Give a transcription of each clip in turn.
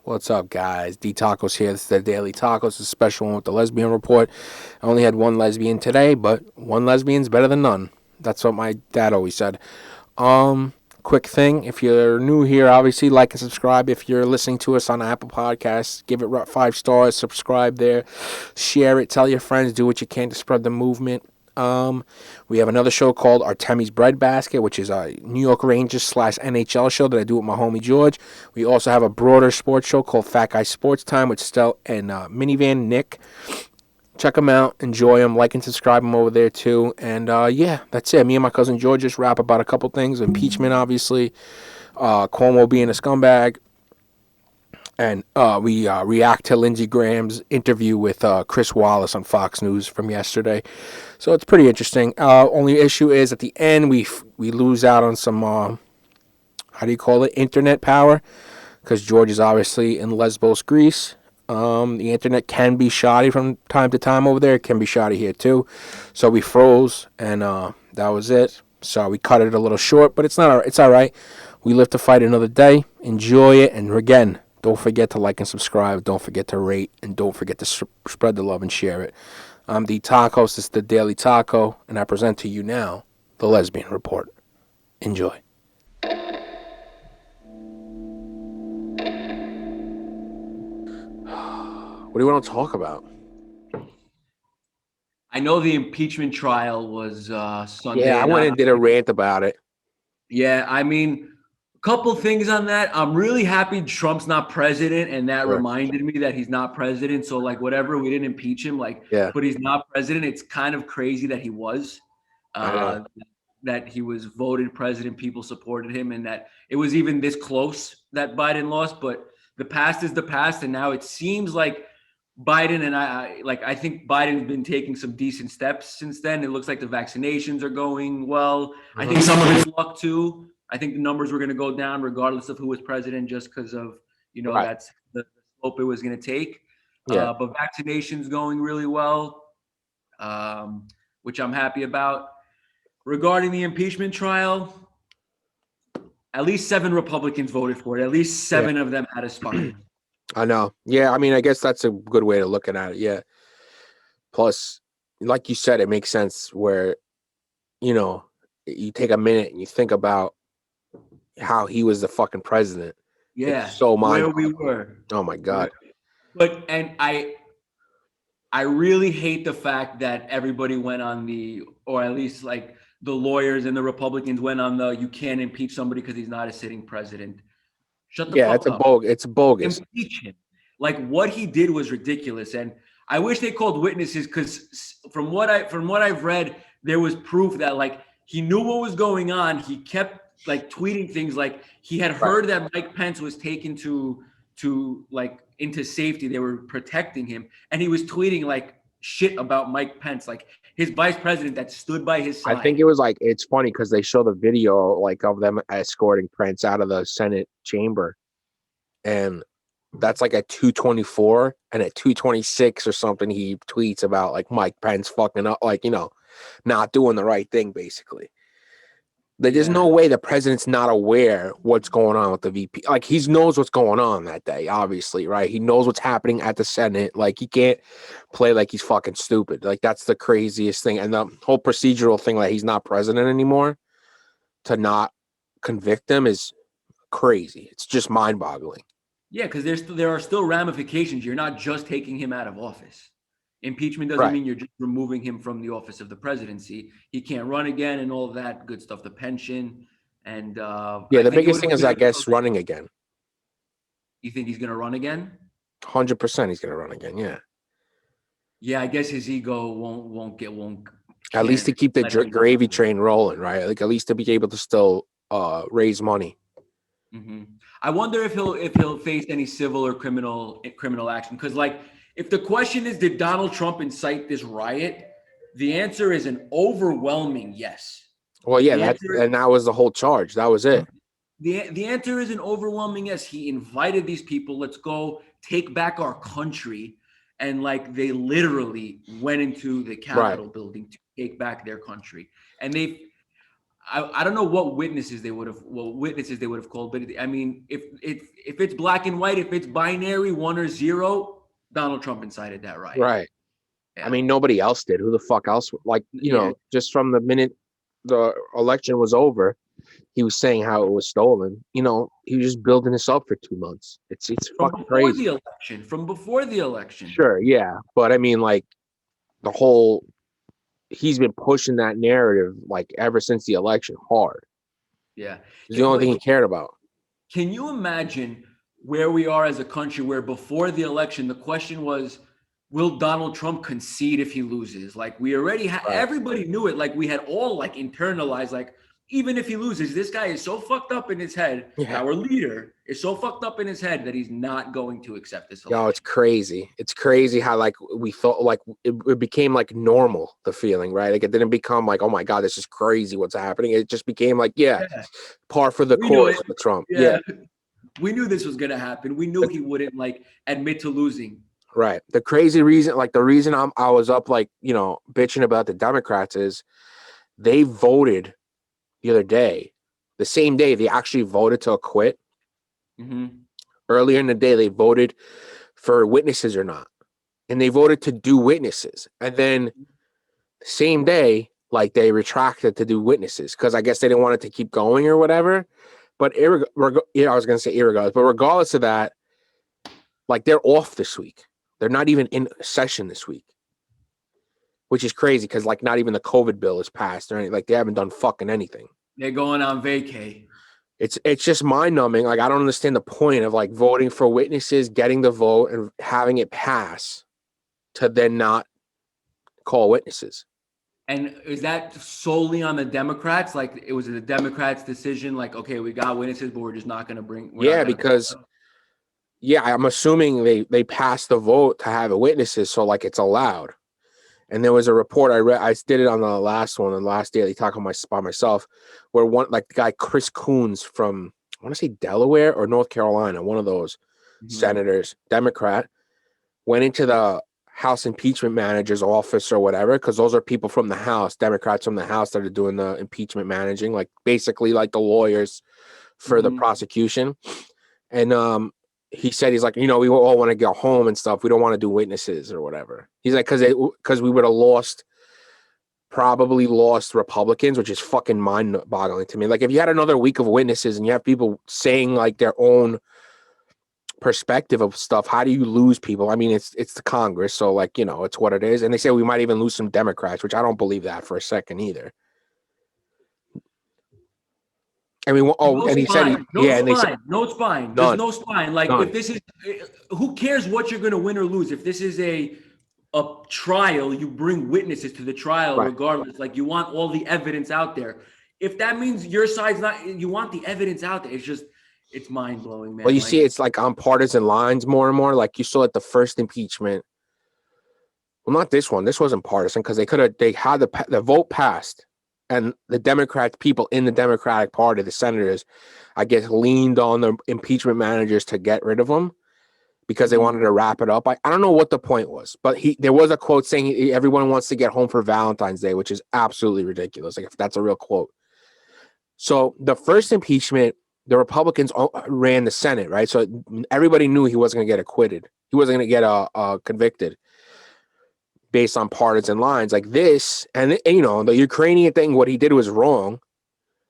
What's up, guys? D Tacos here. This is the Daily Tacos, a special one with the Lesbian report. I only had one lesbian today, but one lesbian's better than none. That's what my dad always said. Um, Quick thing: if you're new here, obviously like and subscribe. If you're listening to us on Apple Podcasts, give it 5 stars. Subscribe there, share it, tell your friends, do what you can to spread the movement. Um, we have another show called Artemi's Breadbasket, which is a New York Rangers slash NHL show that I do with my homie George. We also have a broader sports show called Fat Guy Sports Time with Stel and Minivan Nick. Check them out, enjoy them, like and subscribe them over there too. And yeah, that's it. Me and my cousin George just rap about a couple things: impeachment, obviously, Cuomo being a scumbag, and we react to Lindsey Graham's interview with Chris Wallace on Fox News from yesterday. So it's pretty interesting. Only issue is at the end we lose out on some how do you call it, internet power, because George is obviously in Lesbos, Greece. The internet can be shoddy from time to time over there. It can be shoddy here too. So we froze, and that was it. So we cut it a little short, but it's not. It's all right. We live to fight another day. Enjoy it, and again, don't forget to like and subscribe. Don't forget to rate, and don't forget to spread the love and share it. I'm the Tacos. This is the Daily Taco, and I present to you now the Lesbian Report. Enjoy. What do you want to talk about? I know the impeachment trial was Sunday, Yeah, I and went and did a rant about it. yeah, I mean, a couple things on that. I'm really happy Trump's not president, and that Sure. reminded me that he's not president. So, like, whatever, we didn't impeach him, like, Yeah, but he's not president. It's kind of crazy that he was, I know. uh, that he was voted president. People supported him, and that it was even this close that Biden lost. But the past is the past, and now it seems like Biden and I think Biden's been taking some decent steps since then. It looks like the vaccinations are going well. I think some of it's luck too. I think the numbers were going to go down regardless of who was president, just because of Right. that's the slope it was going to take. Yeah. But vaccinations going really well, um, which I'm happy about. Regarding the impeachment trial, at least 7 Republicans voted for it. At least Yeah. 7 of them had a spine. I know. Yeah, I mean, I guess that's a good way to look at it. Yeah. Plus, like you said, it makes sense where, you know, you take a minute and you think about how he was the fucking president. It's Yeah, so mind where we boggling. were. Oh my Where, God. but and I really hate the fact that everybody went on or at least like the lawyers and the Republicans went on you can't impeach somebody because he's not a sitting president. Shut the Yeah, fuck up. it's bogus. Impeach him. Like what he did was ridiculous, and I wish they called witnesses because from what I've read, there was proof that like he knew what was going on. He kept like tweeting things like he had Right. heard that Mike Pence was taken to like into safety. They were protecting him, and he was tweeting like shit about Mike Pence, like his vice president that stood by his I think side. it was like, it's funny because they show the video like of them escorting Prince out of the Senate chamber. And that's like at 2:24, and at 2:26 or something he tweets about like Mike Pence fucking up, like, not doing the right thing basically. Like, there's no Yeah. way the president's not aware what's going on with the VP. Like, he knows what's going on that day, obviously, right? He knows what's happening at the Senate. Like, he can't play like he's fucking stupid. Like, that's the craziest thing. And the whole procedural thing that he's not president anymore, to not convict him, is crazy. It's just mind-boggling. Yeah, because there are still ramifications. You're not just taking him out of office. Impeachment doesn't Right. mean you're just removing him from the office of the presidency. He can't run again and all of that good stuff, the pension. And Yeah, I the think it biggest would thing have is, been I good for guess, like, running again. you think he's going to run again? 100% he's going to run again, yeah. Yeah, I guess his ego won't At least can't to keep the let him gravy go. train rolling, right? Like, at least to be able to still raise money. Hmm. I wonder if he'll face any civil or criminal action. Because like, if the question is, did Donald Trump incite this riot? The answer is an overwhelming yes. Well, yeah, The answer that was the whole charge. That was it. the answer is an overwhelming yes. He invited these people. Let's go take back our country, and like they literally went into the Right. Capitol building to take back their country, and they I don't know what witnesses they would have called, but I mean, if it's black and white, if it's binary, 1 or 0, Donald Trump incited that riot. Right. I Yeah, mean, nobody else did. Who the fuck else? Like, yeah. just from the minute the election was over, he was saying how it was stolen. He was just building this up for 2 months. It's fucking crazy. From before the election. Sure, yeah, but I mean, like the whole he's been pushing that narrative like ever since the election hard. Yeah, It's the only but thing he cared about. can you imagine where we are as a country where before the election, the question was, will Donald Trump concede if he loses? Like we already Right. everybody knew it. Like we had all like internalized, like even if he loses, this guy is so fucked up in his head. Yeah. Our leader is so fucked up in his head that he's not going to accept this Yo, it's election. crazy. It's crazy how like we felt like it became like normal, the feeling, right? Like it didn't become like, oh my God, this is crazy what's happening. It just became like, yeah, Yeah, par for the we knew course it. with Trump. Yeah. Yeah, we knew this was gonna happen. We knew he wouldn't like admit to losing. Right. The crazy reason, like the reason I was up like, bitching about the Democrats is they voted the other day, the same day they actually voted to acquit. Mm-hmm. Earlier in the day, they voted for witnesses or not. And they voted to do witnesses. And then the same day, like they retracted to do witnesses because I guess they didn't want it to keep going or whatever. But I was going to say irregardless, but regardless of that, like they're off this week. They're not even in session this week, which is crazy because like not even the COVID bill is passed or anything. Like they haven't done fucking anything. They're going on vacay. It's just mind numbing. Like I don't understand the point of like voting for witnesses, getting the vote, and having it pass to then not call witnesses. And is that solely on the Democrats? Like it was the Democrats' decision, like, okay, we got witnesses, but we're not Yeah, gonna because yeah, I'm assuming they passed the vote to have witnesses, so like it's allowed. And there was a report I read. I did it on the last one, on the last daily talk on by myself, where one like the guy Chris Coons from I want to say Delaware or North Carolina, one of those Mhm. senators, Democrat, went into the House impeachment manager's office or whatever, because those are people from the House, Democrats from the House that are doing the impeachment managing, like basically like the lawyers for the Mhm. prosecution. And he said he's like, we all want to go home and stuff. We don't want to do witnesses or whatever. He's like, because we would have probably lost Republicans, which is fucking mind boggling to me. Like if you had another week of witnesses and you have people saying like their own perspective of stuff, how do you lose people? I mean, it's the Congress, so like it's what it is. And they say we might even lose some Democrats, which I don't believe that for a second either. I mean, oh, No and he said spine, no yeah, and they said spine, no spine. There's none, no spine. Like none, if this is, who cares what you're gonna win or lose? If this is a trial, you bring witnesses to the trial right. regardless. Like you want all the evidence out there. If that means your side's not, you want the evidence out there. It's mind blowing, Well, man. you see, Like it's like on partisan lines more and more. Like you saw at the first impeachment. Well, not this one. This wasn't partisan because they had the vote passed, and the Democrat people in the Democratic Party, the senators, I guess, leaned on the impeachment managers to get rid of them because they mhm. wanted to wrap it up. I don't know what the point was, but there was a quote saying everyone wants to get home for Valentine's Day, which is absolutely ridiculous. Like if that's a real quote. So the first impeachment, the Republicans ran the Senate, right? So everybody knew he wasn't going to get acquitted. He wasn't going to get convicted based on partisan lines like this. And the Ukrainian thing, what he did was wrong.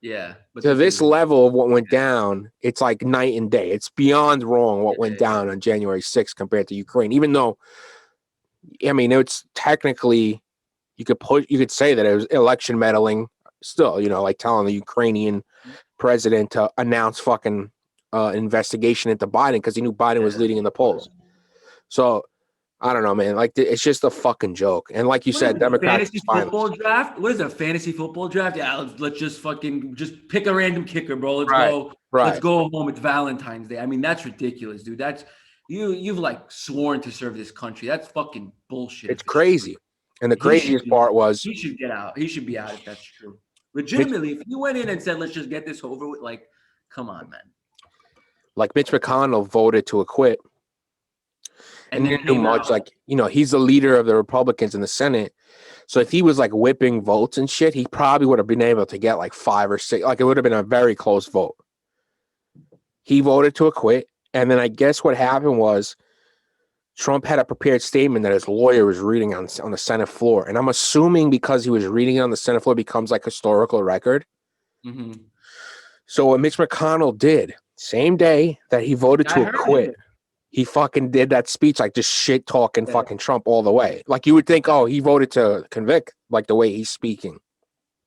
Yeah, but To this this is level of what went down, it's like night and day. It's beyond wrong what went yeah, down on January 6th compared to Ukraine. Even though, I mean, it's technically you could say that it was election meddling. Still, like telling the Ukrainian president to announce fucking investigation into Biden because he knew Biden was yeah, leading in the of course. polls. So I don't know, man. Like it's just a fucking joke. And like you What is said, it, a Democrats are fantasy football spineless. draft? What is it, a fantasy football draft? Yeah, let's just fucking just pick a random kicker, bro. Let's Right. go. Let's Right. go home. It's Valentine's Day. I mean, that's ridiculous, dude. That's you've like sworn to serve this country. That's fucking bullshit It's if it's true. crazy. And the He should craziest be part was he should get out. He should be out if that's true. Mitch, Legitimately, if you went in and said, let's just get this over with, like, come on, man. like Mitch McConnell voted to acquit And and then didn't do came much. out. Like, he's the leader of the Republicans in the Senate. So if he was like whipping votes and shit, he probably would have been able to get like 5 or 6. Like it would have been a very close vote. He voted to acquit, and then I guess what happened was Trump had a prepared statement that his lawyer was reading on the Senate floor, and I'm assuming because he was reading it on the Senate floor, it becomes like historical record. Mm-hmm. So what Mitch McConnell did, same day that he voted I to heard acquit, him. he fucking did that speech like just shit talking Yeah. fucking Trump all the way. Like you would think, oh, he voted to convict, like the way he's speaking.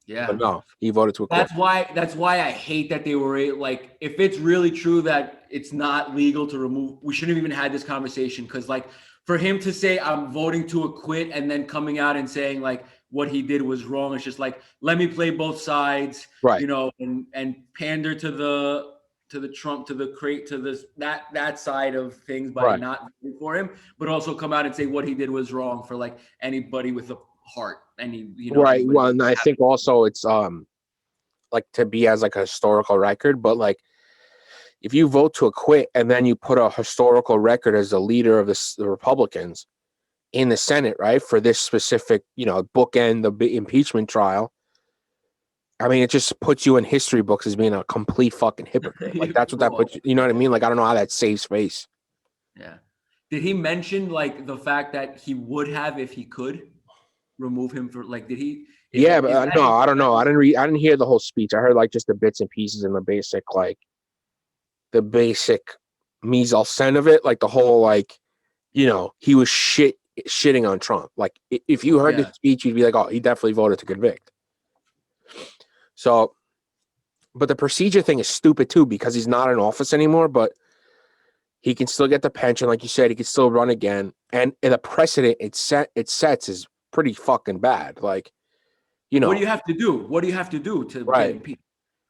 Yeah. But no, he voted to acquit. That's why I hate that they were like, if it's really true that it's not legal to remove, we shouldn't have even had this conversation. Because like for him to say I'm voting to acquit and then coming out and saying like what he did was wrong, it's just like, let me play both sides, Right. and pander to the Trump, to the crate, to this that side of things by Right. not voting for him, but also come out and say what he did was wrong for like anybody with a heart, Right. anybody. Well, and I think also it's like to be as like a historical record, but like if you vote to acquit and then you put a historical record as the leader of the Republicans in the Senate, right, for this specific, bookend the impeachment trial, I mean, it just puts you in history books as being a complete fucking hypocrite. Like that's what that Bro, puts you know what I mean? Like I don't know how that saves face. yeah. Did he mention like the fact that he would have, if he could, remove him for like? Did he? Yeah, but Is that no, in I don't know. question? I didn't hear the whole speech. I heard like just the bits and pieces and the basic mise en scène of it, like the whole like, he was shitting on Trump. Like if you heard the Yeah. speech, you'd be like, oh, he definitely voted to convict. So, but the procedure thing is stupid too because he's not in office anymore. But he can still get the pension, like you said. He can still run again, and the precedent it sets is pretty fucking bad. Like What do you have to do? What do you have to do to get right? impeached?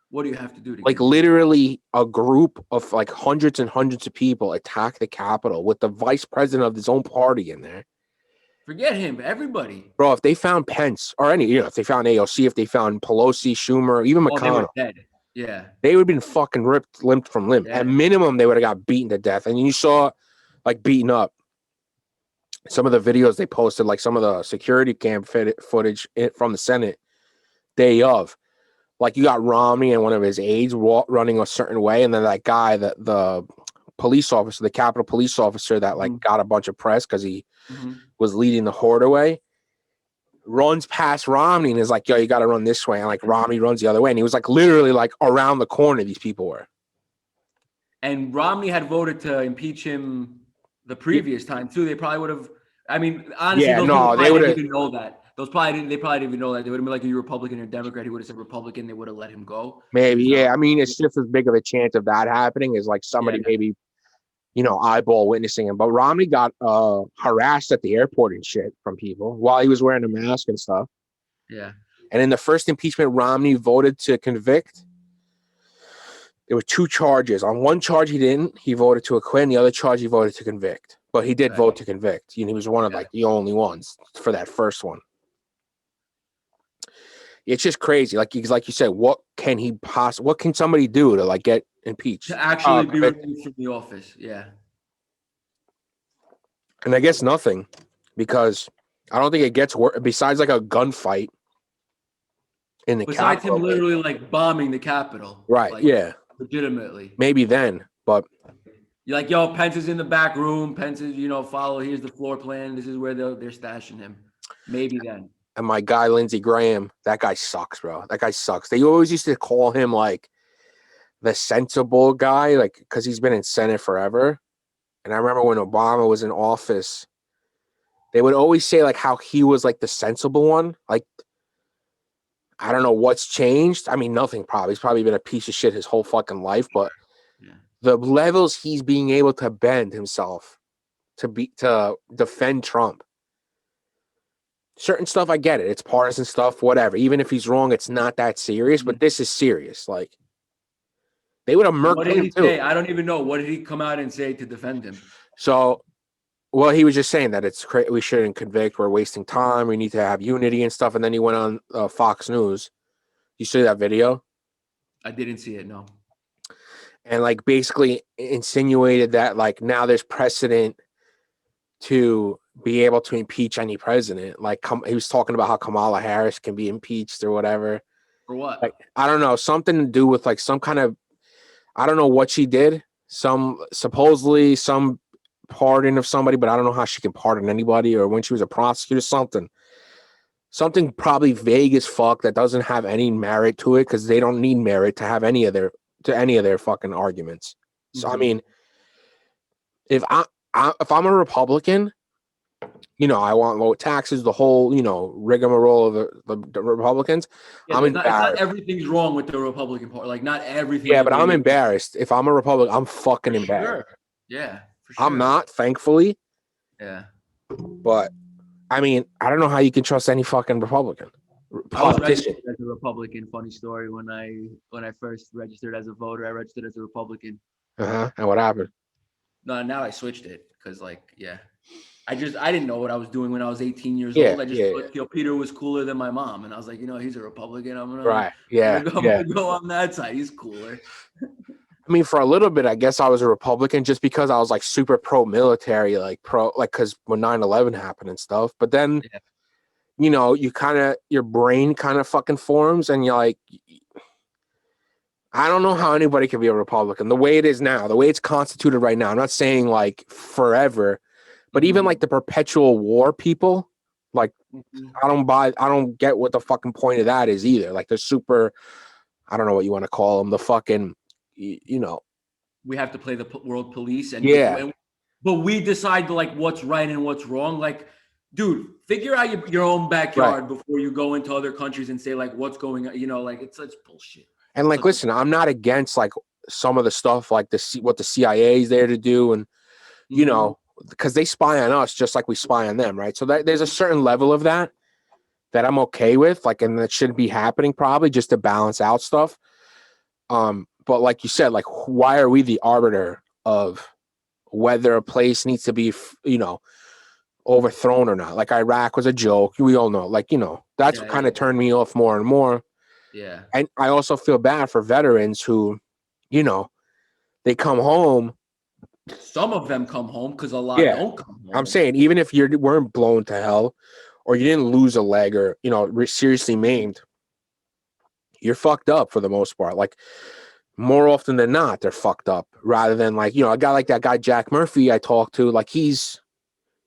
What do you have to do to get Like impeached? literally, a group of like hundreds and hundreds of people attack the Capitol with the vice president of his own party in there. Forget him. Everybody. Bro, if they found Pence or any, if they found AOC, if they found Pelosi, Schumer, even Oh, they were McConnell, dead. Yeah. they would have been fucking ripped limb from limb. At Yeah. minimum, they would have got beaten to death. And you saw like beaten up. Some of the videos they posted, like some of the security cam footage from the Senate day of. Like you got Romney and one of his aides running a certain way, and then that guy, the police officer, the Capitol police officer that like Mm-hmm. got a bunch of press because he Mm-hmm. was leading the horde away, runs past Romney and is like, yo, you got to run this way. And like Romney runs the other way. And he was like literally like around the corner these people were. And Romney had voted to impeach him the previous time too. They probably would have. I mean, honestly, Yeah, those people no, they probably would didn't have. even know that. Those probably didn't. They probably didn't even know that. They would have been like, "Are you Republican or Democrat?" He would have said Republican. They would have let him go. He Maybe, was yeah. not. I mean, it's just as big of a chance of that happening as like Yeah, somebody maybe, eyeball witnessing him. But Romney got harassed at the airport and shit from people while he was wearing a mask and stuff. yeah. And in the first impeachment, Romney voted to convict. There were two charges. On one charge, he didn't. He voted to acquit. And the other charge, he voted to convict. But he did Right. vote to convict. He was one of Yeah. like the only ones for that first one. It's just crazy. Like you said, what can somebody do to like get impeached? To actually be Convicted? removed from the office. Yeah. And I guess nothing, because I don't think it gets worse besides like a gunfight in the Besides him Capitol. literally like bombing the Capitol, Right. like Yeah. legitimately. Maybe then. But You're like, yo, Pence is in the back room. Pence is, follow. Here's the floor plan. This is where they're stashing him. Maybe then. and my guy Lindsey Graham, that guy sucks, bro. That guy sucks. They always used to call him like the sensible guy, like because he's been in Senate forever. And I remember when Obama was in office, they would always say like how he was like the sensible one. Like I don't know what's changed. I mean, nothing probably. He's probably been a piece of shit his whole fucking life, but Yeah. the levels he's being able to bend himself to defend Trump. Certain stuff, I get it. It's partisan stuff, whatever. Even if he's wrong, it's not that serious. But this is serious. Like they would have What murked did him he too. say? I don't even know. What did he come out and say to defend him? So, well, he was just saying that we shouldn't convict. We're wasting time. We need to have unity and stuff. And then he went on Fox News. You see that video? I didn't see it. No. And like basically insinuated that like now there's precedent to be able to impeach any president. Like he was talking about how Kamala Harris can be impeached or whatever. For what? Like I don't know, something to do with like some kind of I don't know what she did. Some supposedly some pardon of somebody, but I don't know how she can pardon anybody or when she was a prosecutor, something probably vague as fuck that doesn't have any merit to it because they don't need merit to have any of their fucking arguments. So I Mm-hmm. mean, if if I'm a Republican, I want low taxes, the whole rigmarole of the Republicans. Yeah, I'm it's not embarrassed. everything's wrong with the Republican Party. Like not everything's Yeah, the but way I'm they embarrassed. If I'm a Republican, I'm fucking for embarrassed. sure. Yeah, for I'm sure. not, thankfully, Yeah. but I mean, I don't know how you can trust any fucking Republican I was politician. registered as a Republican. Funny story. When I first registered as a voter, I registered as a Republican. And what happened? No, now I switched it because yeah, I didn't know what I was doing when I was 18 years Yeah, old. I just yeah, yeah. thought Peter was cooler than my mom, and I was like, he's a Republican. Right. I'm gonna Yeah, go I'm yeah. gonna go on that side. He's cooler. I mean, for a little bit, I guess I was a Republican just because I was like super pro military, because when 9/11 happened and stuff. But then, Yeah. you kind of, your brain kind of fucking forms and you're like, I don't know how anybody can be a Republican the way it is now, the way it's constituted right now. I'm not saying like forever, but even Mm-hmm. like the perpetual war people, like, Mm-hmm. I don't get what the fucking point of that is either. Like, the super, I don't know what you want to call them, the fucking, you know, We have to play the world police, yeah, but we decide like what's right and what's wrong. Like, dude, figure out your own right. backyard before you go into other countries and say like what's going on. Like it's such bullshit. And like, Such listen, I'm not against like some of the stuff like what the CIA is there to do, and mm-hmm. because they spy on us just like we spy on them, right? So there's a certain level of that I'm okay with, like, and that shouldn't be happening probably just to balance out stuff. But like you said, like, why are we the arbiter of whether a place needs to be, overthrown or not? Like, Iraq was a joke. We all know, like, that's what Yeah, kind yeah, of turned me off more and more. yeah. And I also feel bad for veterans who, you know, they come home. Some of them come home because a lot Yeah. don't come I'm home. saying, even if you weren't blown to hell or you didn't lose a leg or, seriously maimed, you're fucked up for the most part. Like, more often than not, they're fucked up rather than like, a guy like that guy, Jack Murphy, I talked to, like, he's,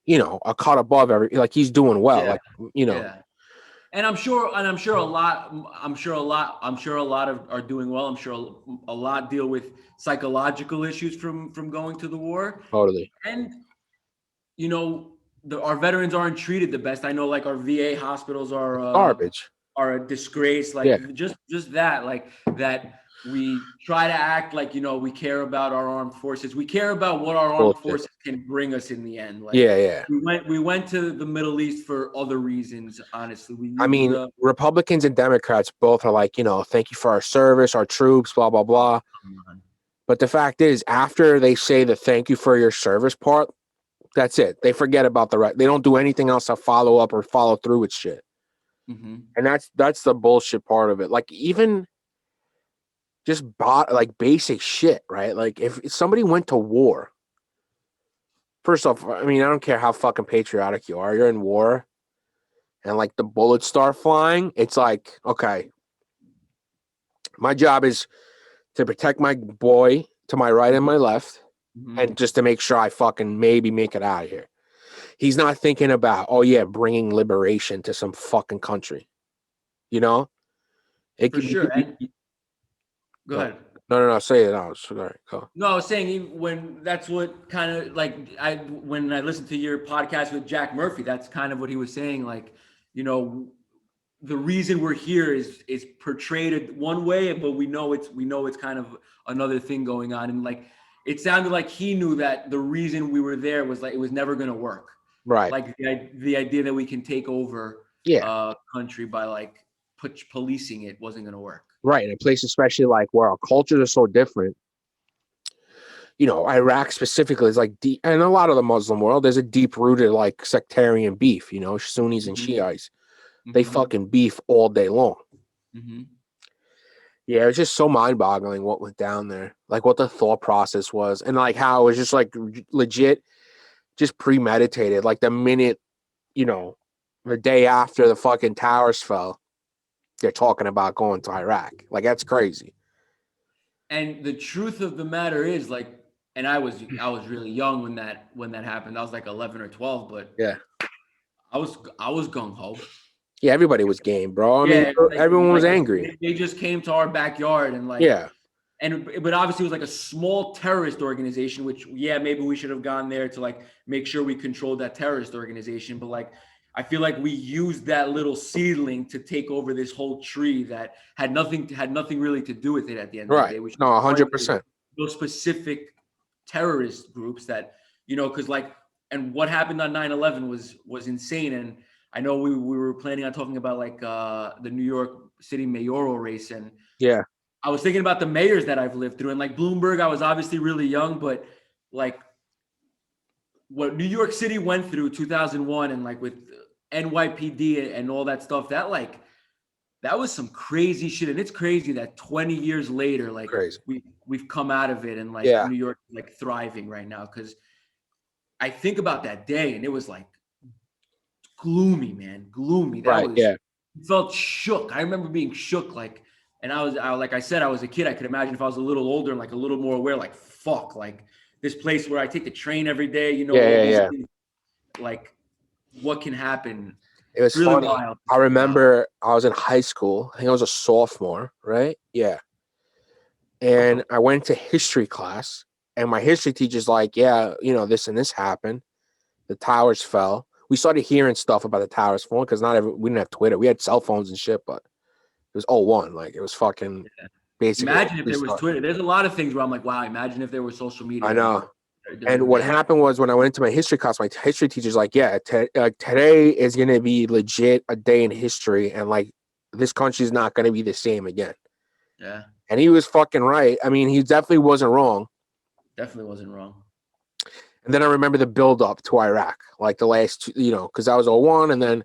a cut above like, he's doing well. Yeah, Like, you know, yeah. I'm sure a lot of are doing well. I'm sure a lot deal with psychological issues from going to the war. totally And you know, our veterans aren't treated the best. I know, like our VA hospitals garbage. are a disgrace. Yeah. Like just that, like that we try to act like we care about our armed forces. We care about what our armed Bullshit. forces can bring us in the end. Like Yeah. Yeah. we went to the Middle East for other reasons. Honestly, we I knew mean, the. Republicans and Democrats both are like, thank you for our service, our troops, blah, blah, Oh, blah. come on. But the fact is, after they say the thank you for your service part, that's it. They forget about the right. They don't do anything else to follow up or follow through with shit. Mm-hmm. And that's the bullshit part of it. Like, even just like basic shit, right? Like, if somebody went to war, first off, I mean, I don't care how fucking patriotic you are. You're in war, and like the bullets start flying. It's like, okay, my job is to protect my boy to my right and my left, Mm-hmm. and just to make sure I fucking maybe make it out of here. He's not thinking about, oh yeah, bringing liberation to some fucking country. You know, it For could sure. And go go. ahead. No. Say it out. Sorry, go. No, I was saying when that's what kind of like when I listened to your podcast with Jack Murphy, that's kind of what he was saying. Like, you know, the reason we're here is portrayed one way, but we know it's kind of another thing going on. And like it sounded like he knew that the reason we were there was like it was never gonna work. Right. Like the idea that we can take over Yeah. a country by like policing it wasn't gonna work. Right. In a place, especially like where our cultures are so different. Iraq specifically is like deep, and a lot of the Muslim world, there's a deep rooted like sectarian beef, Sunnis and Mm-hmm. Shiites. They Mm-hmm. fucking beef all day long. Mm-hmm. Yeah, it was just so mind boggling what went down there, like what the thought process was, and like how it was just like legit. just premeditated. Like the minute, you know, the day after the fucking towers fell, they're talking about going to Iraq. Like that's crazy. And the truth of the matter is, like, and I was really young when that happened. I was like 11 or 12, but Yeah. I was gung ho. Yeah, everybody was game, bro. I mean, Yeah, everyone was like angry. they just came to our backyard and like, Yeah. but obviously it was like a small terrorist organization, which yeah, maybe we should have gone there to like make sure we controlled that terrorist organization. But like, I feel like we used that little seedling to take over this whole tree that had nothing really to do with it at the end of the Right. day. We should No, have targeted 100%. those specific terrorist groups that, because like, and what happened on 9/11 was insane. And I know we were planning on talking about like the New York City mayoral race, and Yeah. I was thinking about the mayors that I've lived through, and like Bloomberg, I was obviously really young, but like what New York City went through 2001, and like with NYPD and all that stuff, that was some crazy shit. And it's crazy that 20 years later, like Crazy. we've come out of it, and like Yeah. New York is like thriving right now. Because I think about that day, and it was like gloomy, man, gloomy. That Right. was Yeah. felt shook. I remember being shook, like, and like I said, I was a kid. I could imagine if I was a little older and like a little more aware, like fuck, like this place where I take the train every day, Yeah. all Yeah. these Yeah. things, like what can happen? It was Really funny. wild to I think about. remember I was in high school. I think I was a sophomore, right? Yeah. And I went to history class, and my history teacher's like, yeah, this and this happened. The towers fell. We started hearing stuff about the towers falling because we didn't have Twitter. We had cell phones and shit, but it was '01. Like it was fucking basically Imagine if we there was start. Twitter. There's a lot of things where I'm like, wow. Imagine if there was social I media know. during And what that. happened was when I went into my history class, my history teacher's like, yeah, today is going to be legit a day in history. And like, this country's not going to be the same again. Yeah, And he was fucking right. I mean, he definitely wasn't wrong. definitely wasn't wrong. And then I remember the build up to Iraq, like the last, because that was '01, and then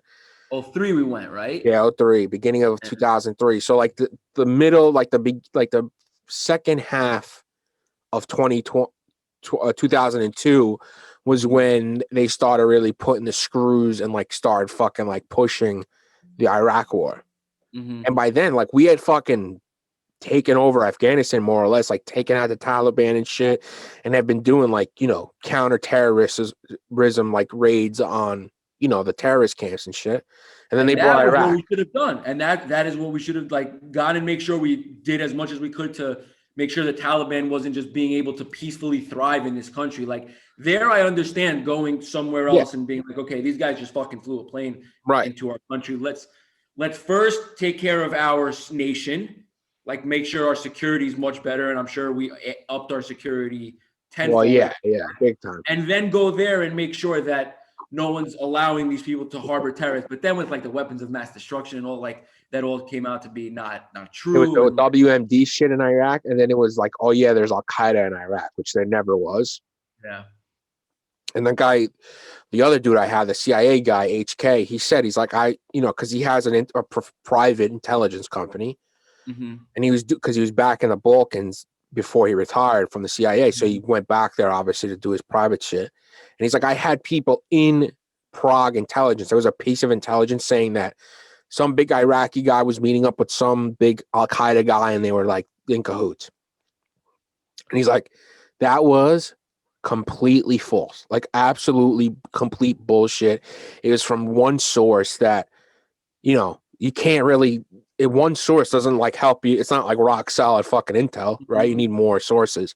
Oh, three we went right. yeah, '03, beginning of Yeah. 2003. So like the middle, like the big, like the second half of 2002 was Mhm. when they started really putting the screws and like started fucking like pushing the Iraq war. And Mhm. by then, like we had fucking taken over Afghanistan more or less, like taking out the Taliban and shit, and have been doing like counter-terrorism like raids on the terrorist camps and shit. And then they And brought that was what Iraq. we should have done. And that is what we should have like gone and make sure we did as much as we could to make sure the Taliban wasn't just being able to peacefully thrive in this country. Like there, I understand going somewhere Yeah, else and being like, okay, these guys just fucking flew a plane right, into our country. Let's first take care of our nation, like make sure our security is much better. And I'm sure we upped our security well, tenfold, yeah, big time. and then go there and make sure that no one's allowing these people to harbor terrorists. But then with like the weapons of mass destruction and all, like that all came out to be not It was true. the And like, WMD shit in Iraq, and then it was like, oh yeah, there's Al Qaeda in Iraq, which there never was. yeah. And the other dude I had, the CIA guy, HK, he said he's like because he has a private intelligence company, Mm-hmm. and because he was back in the Balkans before he retired from the CIA, so he Mm-hmm. went back there obviously to do his private shit. And he's like, I had people in Prague intelligence. There was a piece of intelligence saying that some big Iraqi guy was meeting up with some big Al Qaeda guy, and they were like in cahoots. And he's like, that was completely false, like absolutely complete bullshit. It was from one source that, you can't really, one source doesn't like help you. It's not like rock solid fucking intel, right? You Mm-hmm. need more sources.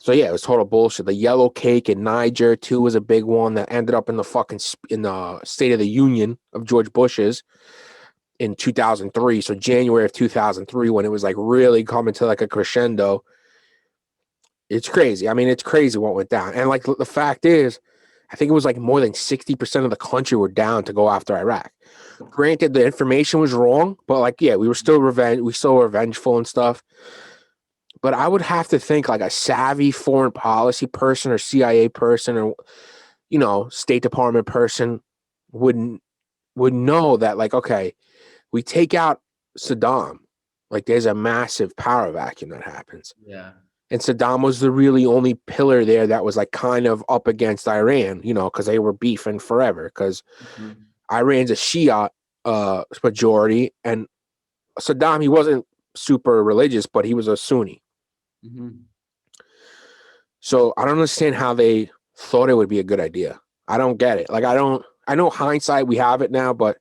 So yeah, it was total bullshit. The yellow cake in Niger too was a big one that ended up in the State of the Union of George Bush's in 2003. So January of 2003, when it was like really coming to like a crescendo. It's crazy. I mean, it's crazy what went down. And like the fact is, I think it was like more than 60% of the country were down to go after Iraq. Granted, the information was wrong, but like, yeah, we still revengeful and stuff. But I would have to think like a savvy foreign policy person or CIA person or State Department person would would know that like, okay, we take out Saddam, like there's a massive power vacuum that happens. Yeah. And Saddam was the really only pillar there that was like kind of up against Iran, because they were beefing forever. Because Mhm. Iran's a Shia majority, and Saddam, he wasn't super religious, but he was a Sunni. Mhm. So I don't understand how they thought it would be a good idea. I don't get it. Like I know hindsight we have it now, but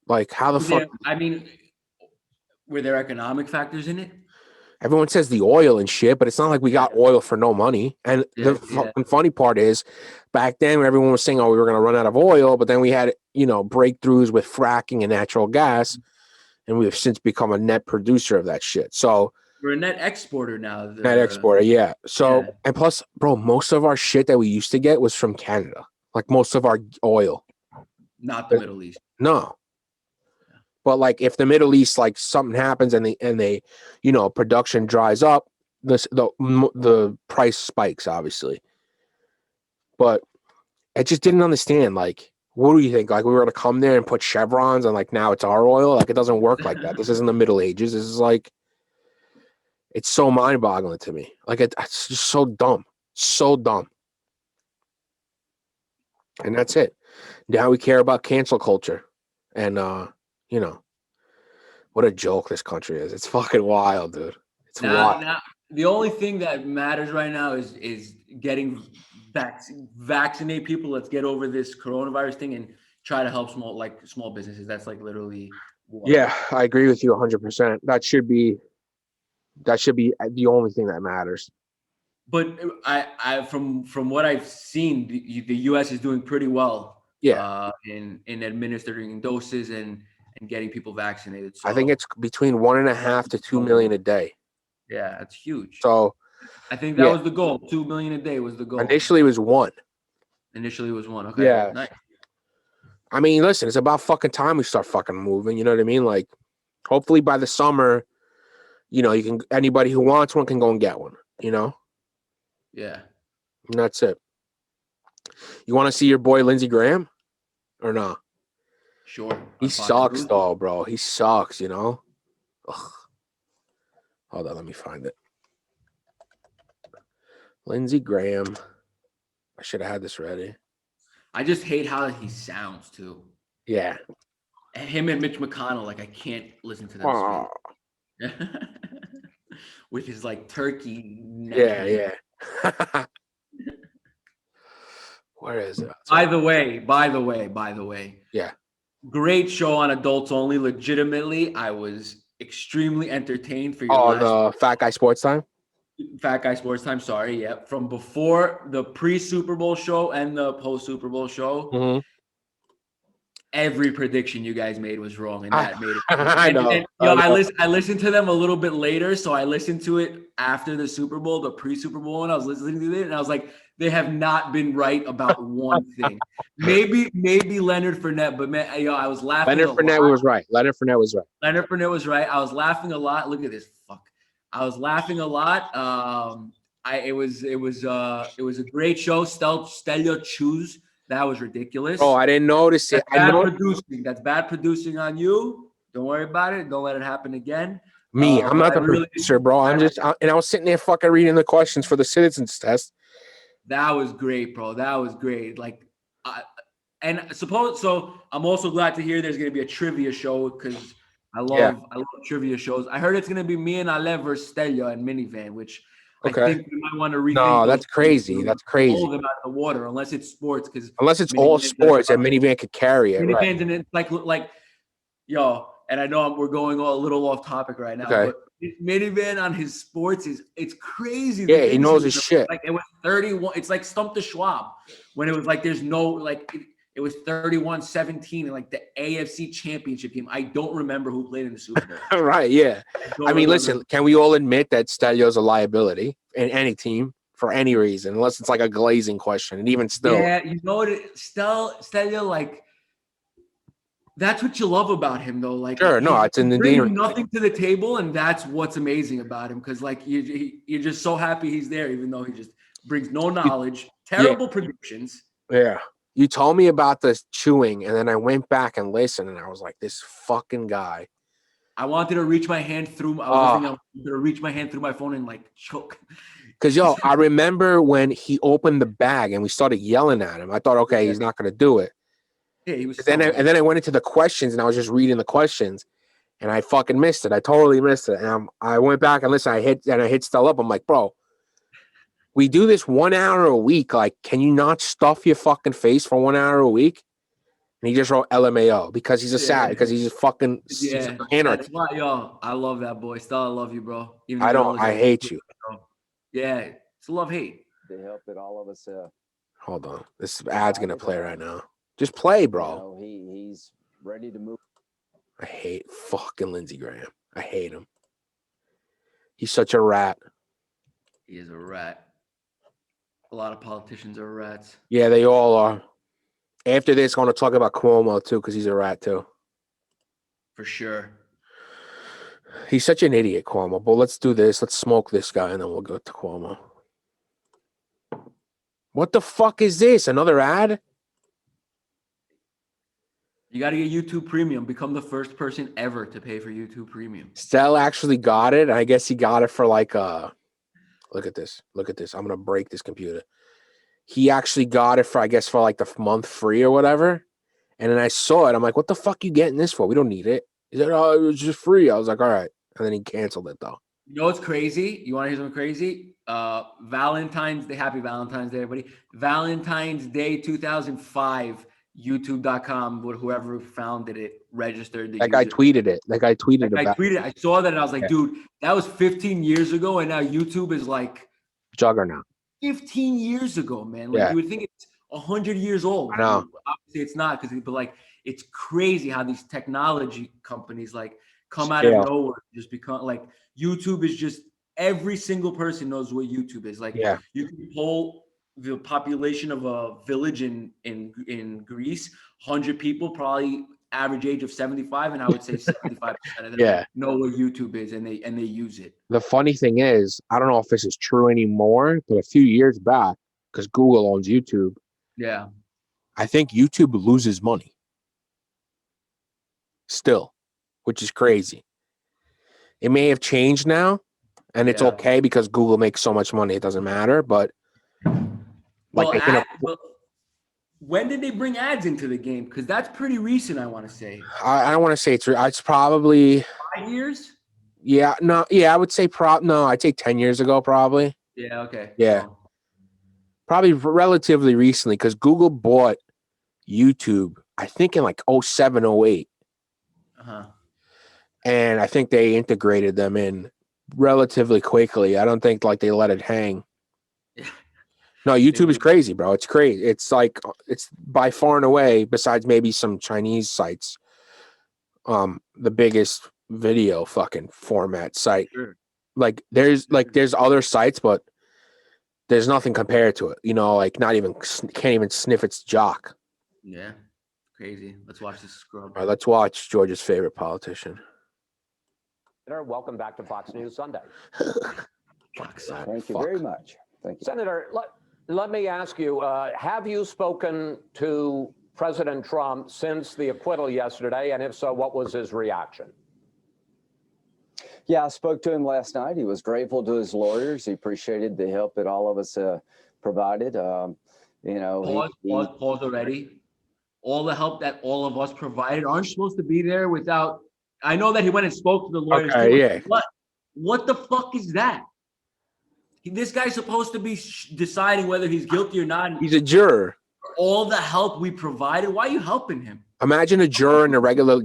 like how the fuck I mean, were there economic factors in it? everyone says the oil and shit, but it's not like we Yeah, got oil for no money. And the yeah, yeah. fucking funny part is back then everyone was saying, oh, we were going to run out of oil, but then we had, breakthroughs with fracking and natural gas, and we've since become a net producer of that shit. So We're a net exporter now. net exporter, yeah. So, Yeah, and plus, bro, most of our shit that we used to get was from Canada, like most of our oil. not the Middle East. No. But like if the Middle East, like something happens and they production dries up, the price spikes obviously. But I just didn't understand. Like, what do you think? Like we were gonna come there and put chevrons and like now it's our oil? Like it doesn't work like that. This isn't the Middle Ages. This is like it's so mind boggling to me. Like it's just so dumb, so dumb. And that's it. Now we care about cancel culture, and you know what a joke this country is. It's fucking wild, dude. It's Now, wild. now the only thing that matters right now is getting vaccinate people. Let's get over this coronavirus thing and try to help small businesses. That's like literally what. Yeah, I agree with you 100%. That should be the only thing that matters. But I from what I've seen, the U.S. is doing pretty well Yeah, in administering doses and getting people vaccinated. I think So it's between 1.5 to 2 million a day. yeah, that's huge. So I think that yeah, was the goal. 2 million a day was the goal. initially it was one. Initially, it was one. Okay, Yeah, nice. I mean, listen, it's about fucking time we start fucking moving. You know what I mean? Like, hopefully by the summer, you can anybody who wants one can go and get one. Yeah, And that's it. You want to see your boy Lindsey Graham or no? sure. He On Fox sucks News. though, bro. He sucks. Ugh. Hold on, let me find it. Lindsey Graham. I should have had this ready. I just hate how he sounds too. Yeah. Him and Mitch McConnell, like I can't listen to them Oh, speak. With his like turkey yeah, necking. yeah. Where is it? By the way, Yeah. great show on Adults Only. Legitimately, I was extremely entertained for your Oh, last the Fat Guy Sports Time? Fat Guy Sports Time. Sorry, yeah, from before the pre-Super Bowl show and the post-Super Bowl show. Mm-hmm. Every prediction you guys made was wrong, and I, that made it. I know. And I know. I listened to them a little bit later, so I listened to it after the Super Bowl, the pre-Super Bowl, and I was listening to it, and I was like, they have not been right about one thing. Maybe Leonard Fournette, but man, I was laughing Leonard a lot. Fournette was right. Leonard Fournette was right. Leonard Fournette was right. I was laughing a lot. Look at this fuck. I was laughing a lot. It was a great show. Stelio Choose. That was Oh, ridiculous. I didn't notice it. That's I bad know producing. That's bad producing on you. Don't worry about it. Don't let it happen again. me. I'm But not I the really, producer, bro. And I was sitting there fucking reading the questions for the citizens test. that was great, bro. That was great. Like, I, and suppose so. I'm also glad to hear there's gonna be a trivia show because Yeah. I love trivia shows. I heard it's gonna be me and Ale versus Stelio and Minivan, which I Okay. think we might want to rethink No, those that's crazy. That's blow crazy. them out of the water unless it's sports because Unless it's all Minivan's a sports and minivan could carry it, right? Minivan's and it's like yo, and I know we're going a little off topic right now, Okay. but Minivan on his sports it's crazy the Yeah, he things he knows was his shit. like. It was 31. It's like Stump the Schwab when it was like there's no like it was 31-17 in like the AFC Championship game. I don't remember who played in the Super Bowl. Right, yeah. I don't I mean, remember. listen, can we all admit that Stelio's a liability in any team for any reason, unless it's like a glazing question, and even still. Yeah, you know what? Stelio, like that's what you love about him, though. Like Sure, no, he it's an brings endearing thing. nothing to the table, and that's what's amazing about him. Because like you're just so happy he's there, even though he just brings no You- knowledge, Yeah, terrible predictions. yeah. You told me about this chewing, and then I went back and listened, and I was like, this fucking guy. I wanted to reach my hand through. I was listening. I wanted to reach my hand through my phone and like choke. Because, yo, I remember when he opened the bag and we started yelling at him. I thought, okay, he's not going to do it. Yeah, he was And stoned. then I went into the questions and I was just reading the questions and I fucking missed it. I totally missed it. And I went back and listened. I hit Stella up. I'm like, bro, we do this 1 hour a week. Like, can you not stuff your fucking face for 1 hour a week? And he just wrote LMAO because he's a sad, because he's just fucking he's Yeah, an that's anarchy. why, yo. I love that boy. Stella, I love you, bro. Even I though you don't, don't I listen. hate you. Yeah, it's love hate. The help that all of us. Hold on, this ad's gonna play right now. Just play, bro. You know, he's ready to move. I hate fucking Lindsey Graham. I hate him. He's such a rat. He is a rat. A lot of politicians are rats. Yeah, they all are. After this, I want to talk about Cuomo too, because he's a rat too. For sure. He's such an idiot, Cuomo. But let's do this. Let's smoke this guy, and then we'll go to Cuomo. What the fuck is this? Another ad? You got to get YouTube Premium. Become the first person ever to pay for YouTube Premium. Stell actually got it. I guess he got it for like look at this. Look at this. I'm gonna break this computer. He actually got it for, I guess, for like the month free or whatever. And then I saw it. I'm like, what the fuck you getting this for? We don't need it. He said, oh, it was just free. I was like, all right. And then he canceled it though. You know what's crazy? You want to hear something crazy? Valentine's Day. Happy Valentine's Day, everybody. Valentine's Day 2005. YouTube.com, whoever founded it, registered. That guy tweeted it. That guy tweeted I about tweeted. I saw that and I was like, dude, that was 15 years ago, and now YouTube is like juggernaut. 15 years ago, man. Like you would think it's 100 years old. I know. Obviously, it's not but like it's crazy how these technology companies like come out of nowhere, just become like YouTube is just every single person knows what YouTube is. Like you can poll the population of a village in Greece, 100 people, probably average age of 75, and I would say 75% of them know what YouTube is, and they use it. The funny thing is, I don't know if this is true anymore, but a few years back, because Google owns YouTube, I think YouTube loses money still, which is crazy. It may have changed now, and it's okay because Google makes so much money, it doesn't matter, but when did they bring ads into the game? Because that's pretty recent, I want to say. I don't want to say it's probably 5 years. Yeah, no, I would say I'd say 10 years ago, probably. Yeah, okay. Yeah, probably relatively recently because Google bought YouTube, I think in like 07, 08. And I think they integrated them in relatively quickly. I don't think like they let it hang. No, YouTube is crazy, bro. It's crazy. It's like it's by far and away, besides maybe some Chinese sites, the biggest video fucking format site. Sure. Like there's other sites, but there's nothing compared to it. You know, like can't even sniff its jock. Yeah, crazy. Let's watch this scrub. All right, let's watch Georgia's favorite politician. Welcome back to Fox News Sunday. Thank you very much. Thank you, Senator. Let me ask you: have you spoken to President Trump since the acquittal yesterday, and if so, what was his reaction? Yeah, I spoke to him last night. He was grateful to his lawyers. He appreciated the help that all of us provided. You know, pause already. All the help that all of us provided. Aren't you supposed to be there without? I know that he went and spoke to the lawyers. Okay, What the fuck is that? This guy's supposed to be deciding whether he's guilty or not. He's a juror. All the help we provided. Why are you helping him? Imagine a juror in a regular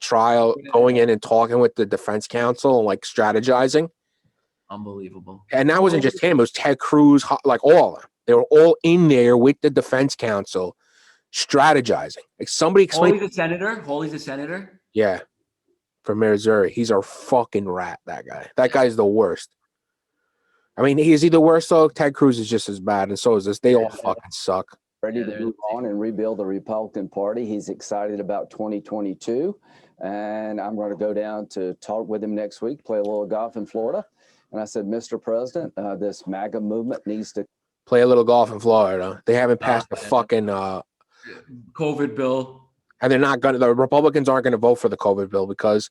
trial going in and talking with the defense counsel and like strategizing. Unbelievable. And that wasn't just him. It was Ted Cruz, like all of them. They were all in there with the defense counsel strategizing. Like somebody explained. Hawley's a senator. Yeah. From Missouri. He's a fucking rat, that guy. That guy's the worst. I mean, is he the worst though? Ted Cruz is just as bad, and so is this. They all fucking suck. Ready to move on and rebuild the Republican Party. He's excited about 2022, and I'm going to go down to talk with him next week, play a little golf in Florida. And I said, Mr. President, this MAGA movement needs to play a little golf in Florida. They haven't passed the fucking COVID bill. And the Republicans aren't going to vote for the COVID bill because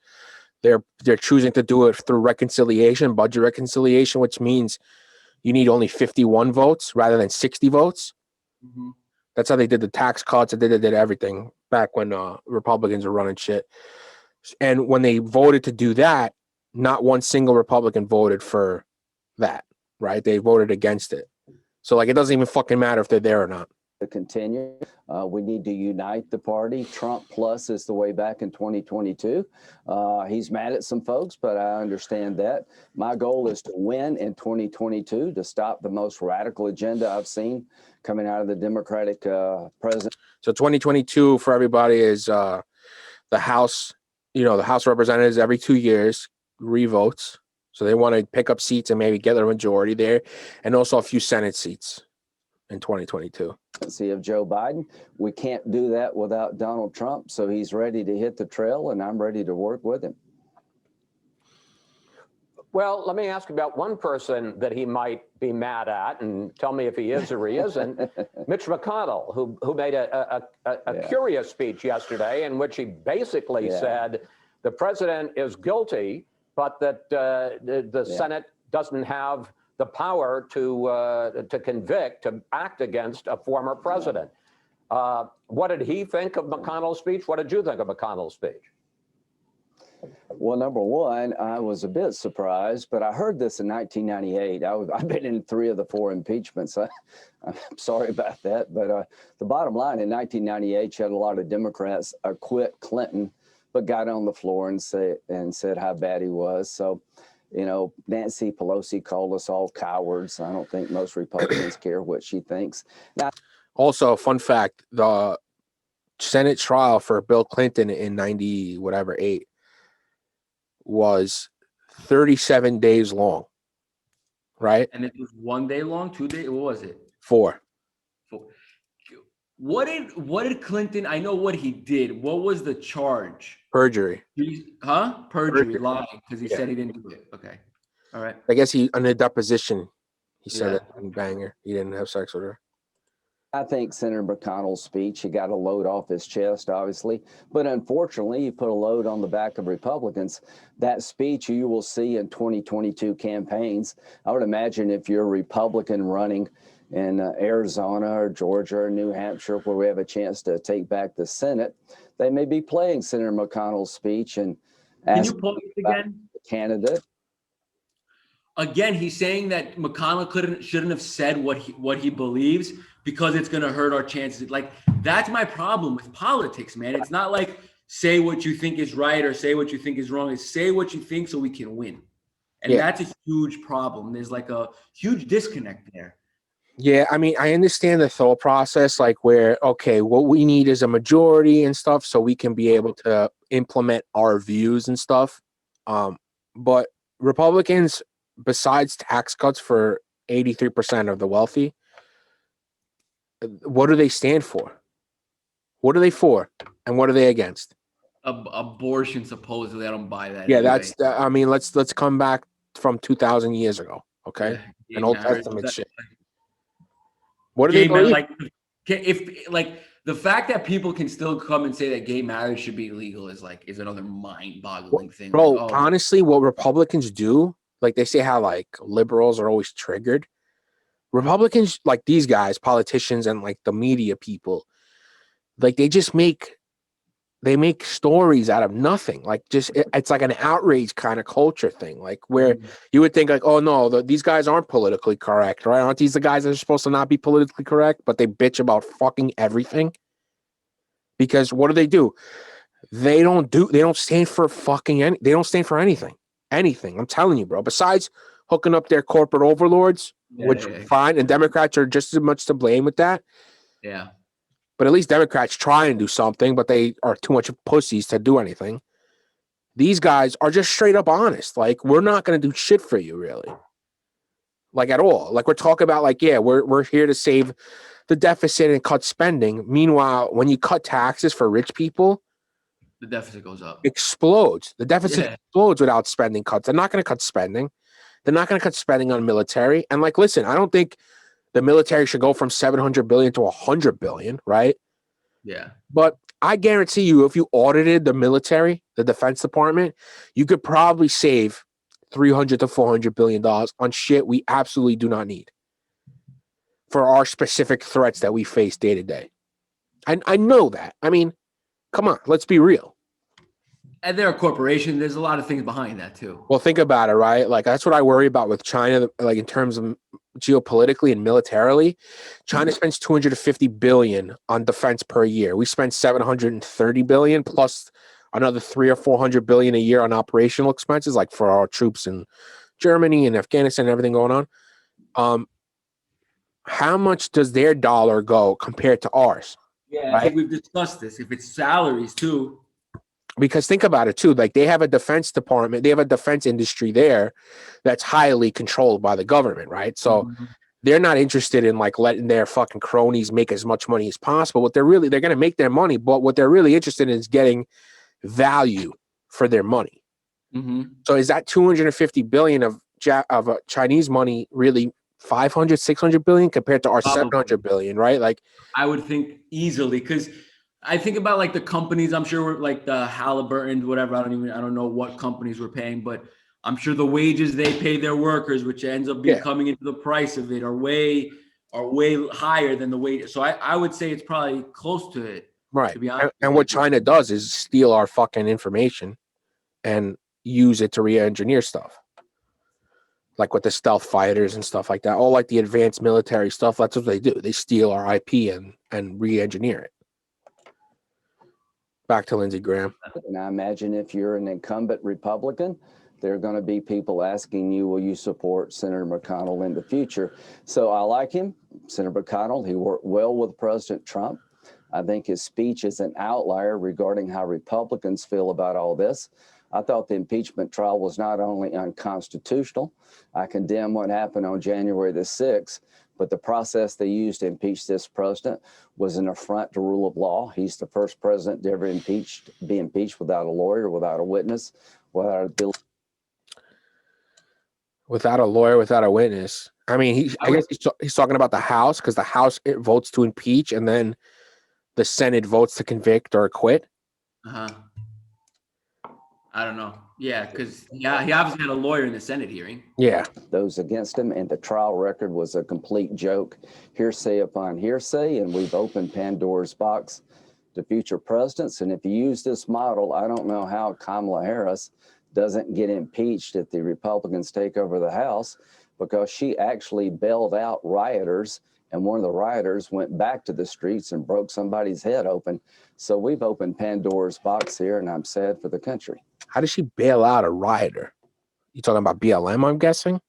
They're choosing to do it through reconciliation, budget reconciliation, which means you need only 51 votes rather than 60 votes. Mhm. That's how they did the tax cuts. They did everything back when Republicans were running shit. And when they voted to do that, not one single Republican voted for that, right? They voted against it. So, like, it doesn't even fucking matter if they're there or not. To continue. We need to unite the party. Trump plus is the way back in 2022. He's mad at some folks, but I understand that. My goal is to win in 2022 to stop the most radical agenda I've seen coming out of the Democratic president. So 2022 for everybody is the House, the House of Representatives every 2 years revotes. So they want to pick up seats and maybe get a majority there, and also a few Senate seats in 2022. Of Joe Biden. We can't do that without Donald Trump. So he's ready to hit the trail, and I'm ready to work with him. Well, let me ask about one person that he might be mad at, and tell me if he is or he isn't. Mitch McConnell, who made a curious speech yesterday in which he basically said the president is guilty, but that the Senate doesn't have the power to convict, to act against a former president. What did he think of McConnell's speech? What did you think of McConnell's speech? Well, number one, I was a bit surprised, but I heard this in 1998. I've been in 3 of the 4 impeachments. I'm sorry about that. But the bottom line, in 1998, you had a lot of Democrats acquit Clinton, but got on the floor and said how bad he was. So, Nancy Pelosi called us all cowards. I don't think most Republicans care what she thinks. Now, also, fun fact, the Senate trial for Bill Clinton in 8 was 37 days long, right? And it was 1 day long, 2 days. What was it? 4. What did Clinton? I know what he did. What was the charge? Perjury. Perjury, lying because he said he didn't do it. Okay, all right. I guess in a deposition, he said that he didn't bang her. He didn't have sex with her. I think Senator McConnell's speech, he got a load off his chest, obviously. But unfortunately, he put a load on the back of Republicans. That speech you will see in 2022 campaigns. I would imagine if you're a Republican running in Arizona or Georgia or New Hampshire, where we have a chance to take back the Senate, they may be playing Senator McConnell's speech and Can you pull it again? The candidate. Again, he's saying that McConnell shouldn't have said what he believes because it's going to hurt our chances. Like, that's my problem with politics, man. It's not like say what you think is right or say what you think is wrong. It's say what you think so we can win. And that's a huge problem. There's like a huge disconnect there. Yeah, I mean, I understand the thought process, like where, okay, what we need is a majority and stuff so we can be able to implement our views and stuff. But Republicans, besides tax cuts for 83% of the wealthy, what do they stand for? What are they for? And what are they against? Abortion, supposedly. I don't buy that. Yeah, anyway. I mean, let's come back from 2,000 years ago, okay? Yeah, An Old marriage, Testament shit. What do they marriage, believe? if the fact that people can still come and say that gay marriage should be illegal is another mind-boggling thing. Bro, honestly, what Republicans do, like they say how like liberals are always triggered. Republicans, like these guys, politicians and like the media people, like they make stories out of nothing. Like it's like an outrage kind of culture thing. Like where you would think like, oh no, these guys aren't politically correct, right? Aren't these the guys that are supposed to not be politically correct? But they bitch about fucking everything. Because what do? They don't stand for they don't stand for anything. Anything. I'm telling you, bro. Besides hooking up their corporate overlords, which fine, and Democrats are just as much to blame with that. Yeah. But at least Democrats try and do something, but they are too much pussies to do anything. These guys are just straight up honest. Like, we're not going to do shit for you, really. Like, at all. Like, we're talking about, like, yeah, we're here to save the deficit and cut spending. Meanwhile, when you cut taxes for rich people, the deficit goes up. Explodes. The deficit explodes without spending cuts. They're not going to cut spending. They're not going to cut spending on military. And, like, listen, I don't think the military should go from $700 billion to $100 billion, right? Yeah. But I guarantee you, if you audited the military, the Defense Department, you could probably save $300 to $400 billion on shit we absolutely do not need for our specific threats that we face day to day. I know that. I mean, come on, let's be real. And they're a corporation. There's a lot of things behind that too. Well, think about it, right? Like, that's what I worry about with China, like in terms of geopolitically and militarily. China spends $250 billion on defense per year. We spend $730 billion plus another $300 or $400 billion a year on operational expenses, like for our troops in Germany and Afghanistan and everything going on. How much does their dollar go compared to ours? Yeah, right? I think we've discussed this. If it's salaries too. Because think about it too, like they have a defense department, they have a defense industry there that's highly controlled by the government, right? So they're not interested in like letting their fucking cronies make as much money as possible. They're going to make their money, but what they're really interested in is getting value for their money. So is that 250 billion of Chinese money really 500, 600 billion compared to our 700 billion, right? Like, I would think easily, because I think about like the companies, I'm sure like the Halliburton, whatever. I don't know what companies we're paying, but I'm sure the wages they pay their workers, which ends up coming into the price of it, are way higher than the wage. So I would say it's probably close to it. Right. To be honest. And what China does is steal our fucking information and use it to re-engineer stuff. Like with the stealth fighters and stuff like that. All like the advanced military stuff. That's what they do. They steal our IP and re-engineer it. Back to Lindsey Graham. And I imagine if you're an incumbent Republican, there are going to be people asking you, will you support Senator McConnell in the future? So I like him, Senator McConnell. He worked well with President Trump. I think his speech is an outlier regarding how Republicans feel about all this. I thought the impeachment trial was not only unconstitutional, I condemn what happened on January the 6th, but the process they used to impeach this president was an affront to rule of law. He's the first president to ever be impeached without a lawyer, without a witness, without a lawyer, without a witness. I mean, I guess he's talking about the House, because the House votes to impeach and then the Senate votes to convict or acquit. I don't know. Yeah, because he obviously had a lawyer in the Senate hearing. Yeah. Those against him, and the trial record was a complete joke, hearsay upon hearsay, and we've opened Pandora's box to future presidents. And if you use this model, I don't know how Kamala Harris doesn't get impeached if the Republicans take over the House, because she actually bailed out rioters, and one of the rioters went back to the streets and broke somebody's head open. So we've opened Pandora's box here, and I'm sad for the country. How does she bail out a rioter? You talking about BLM, I'm guessing?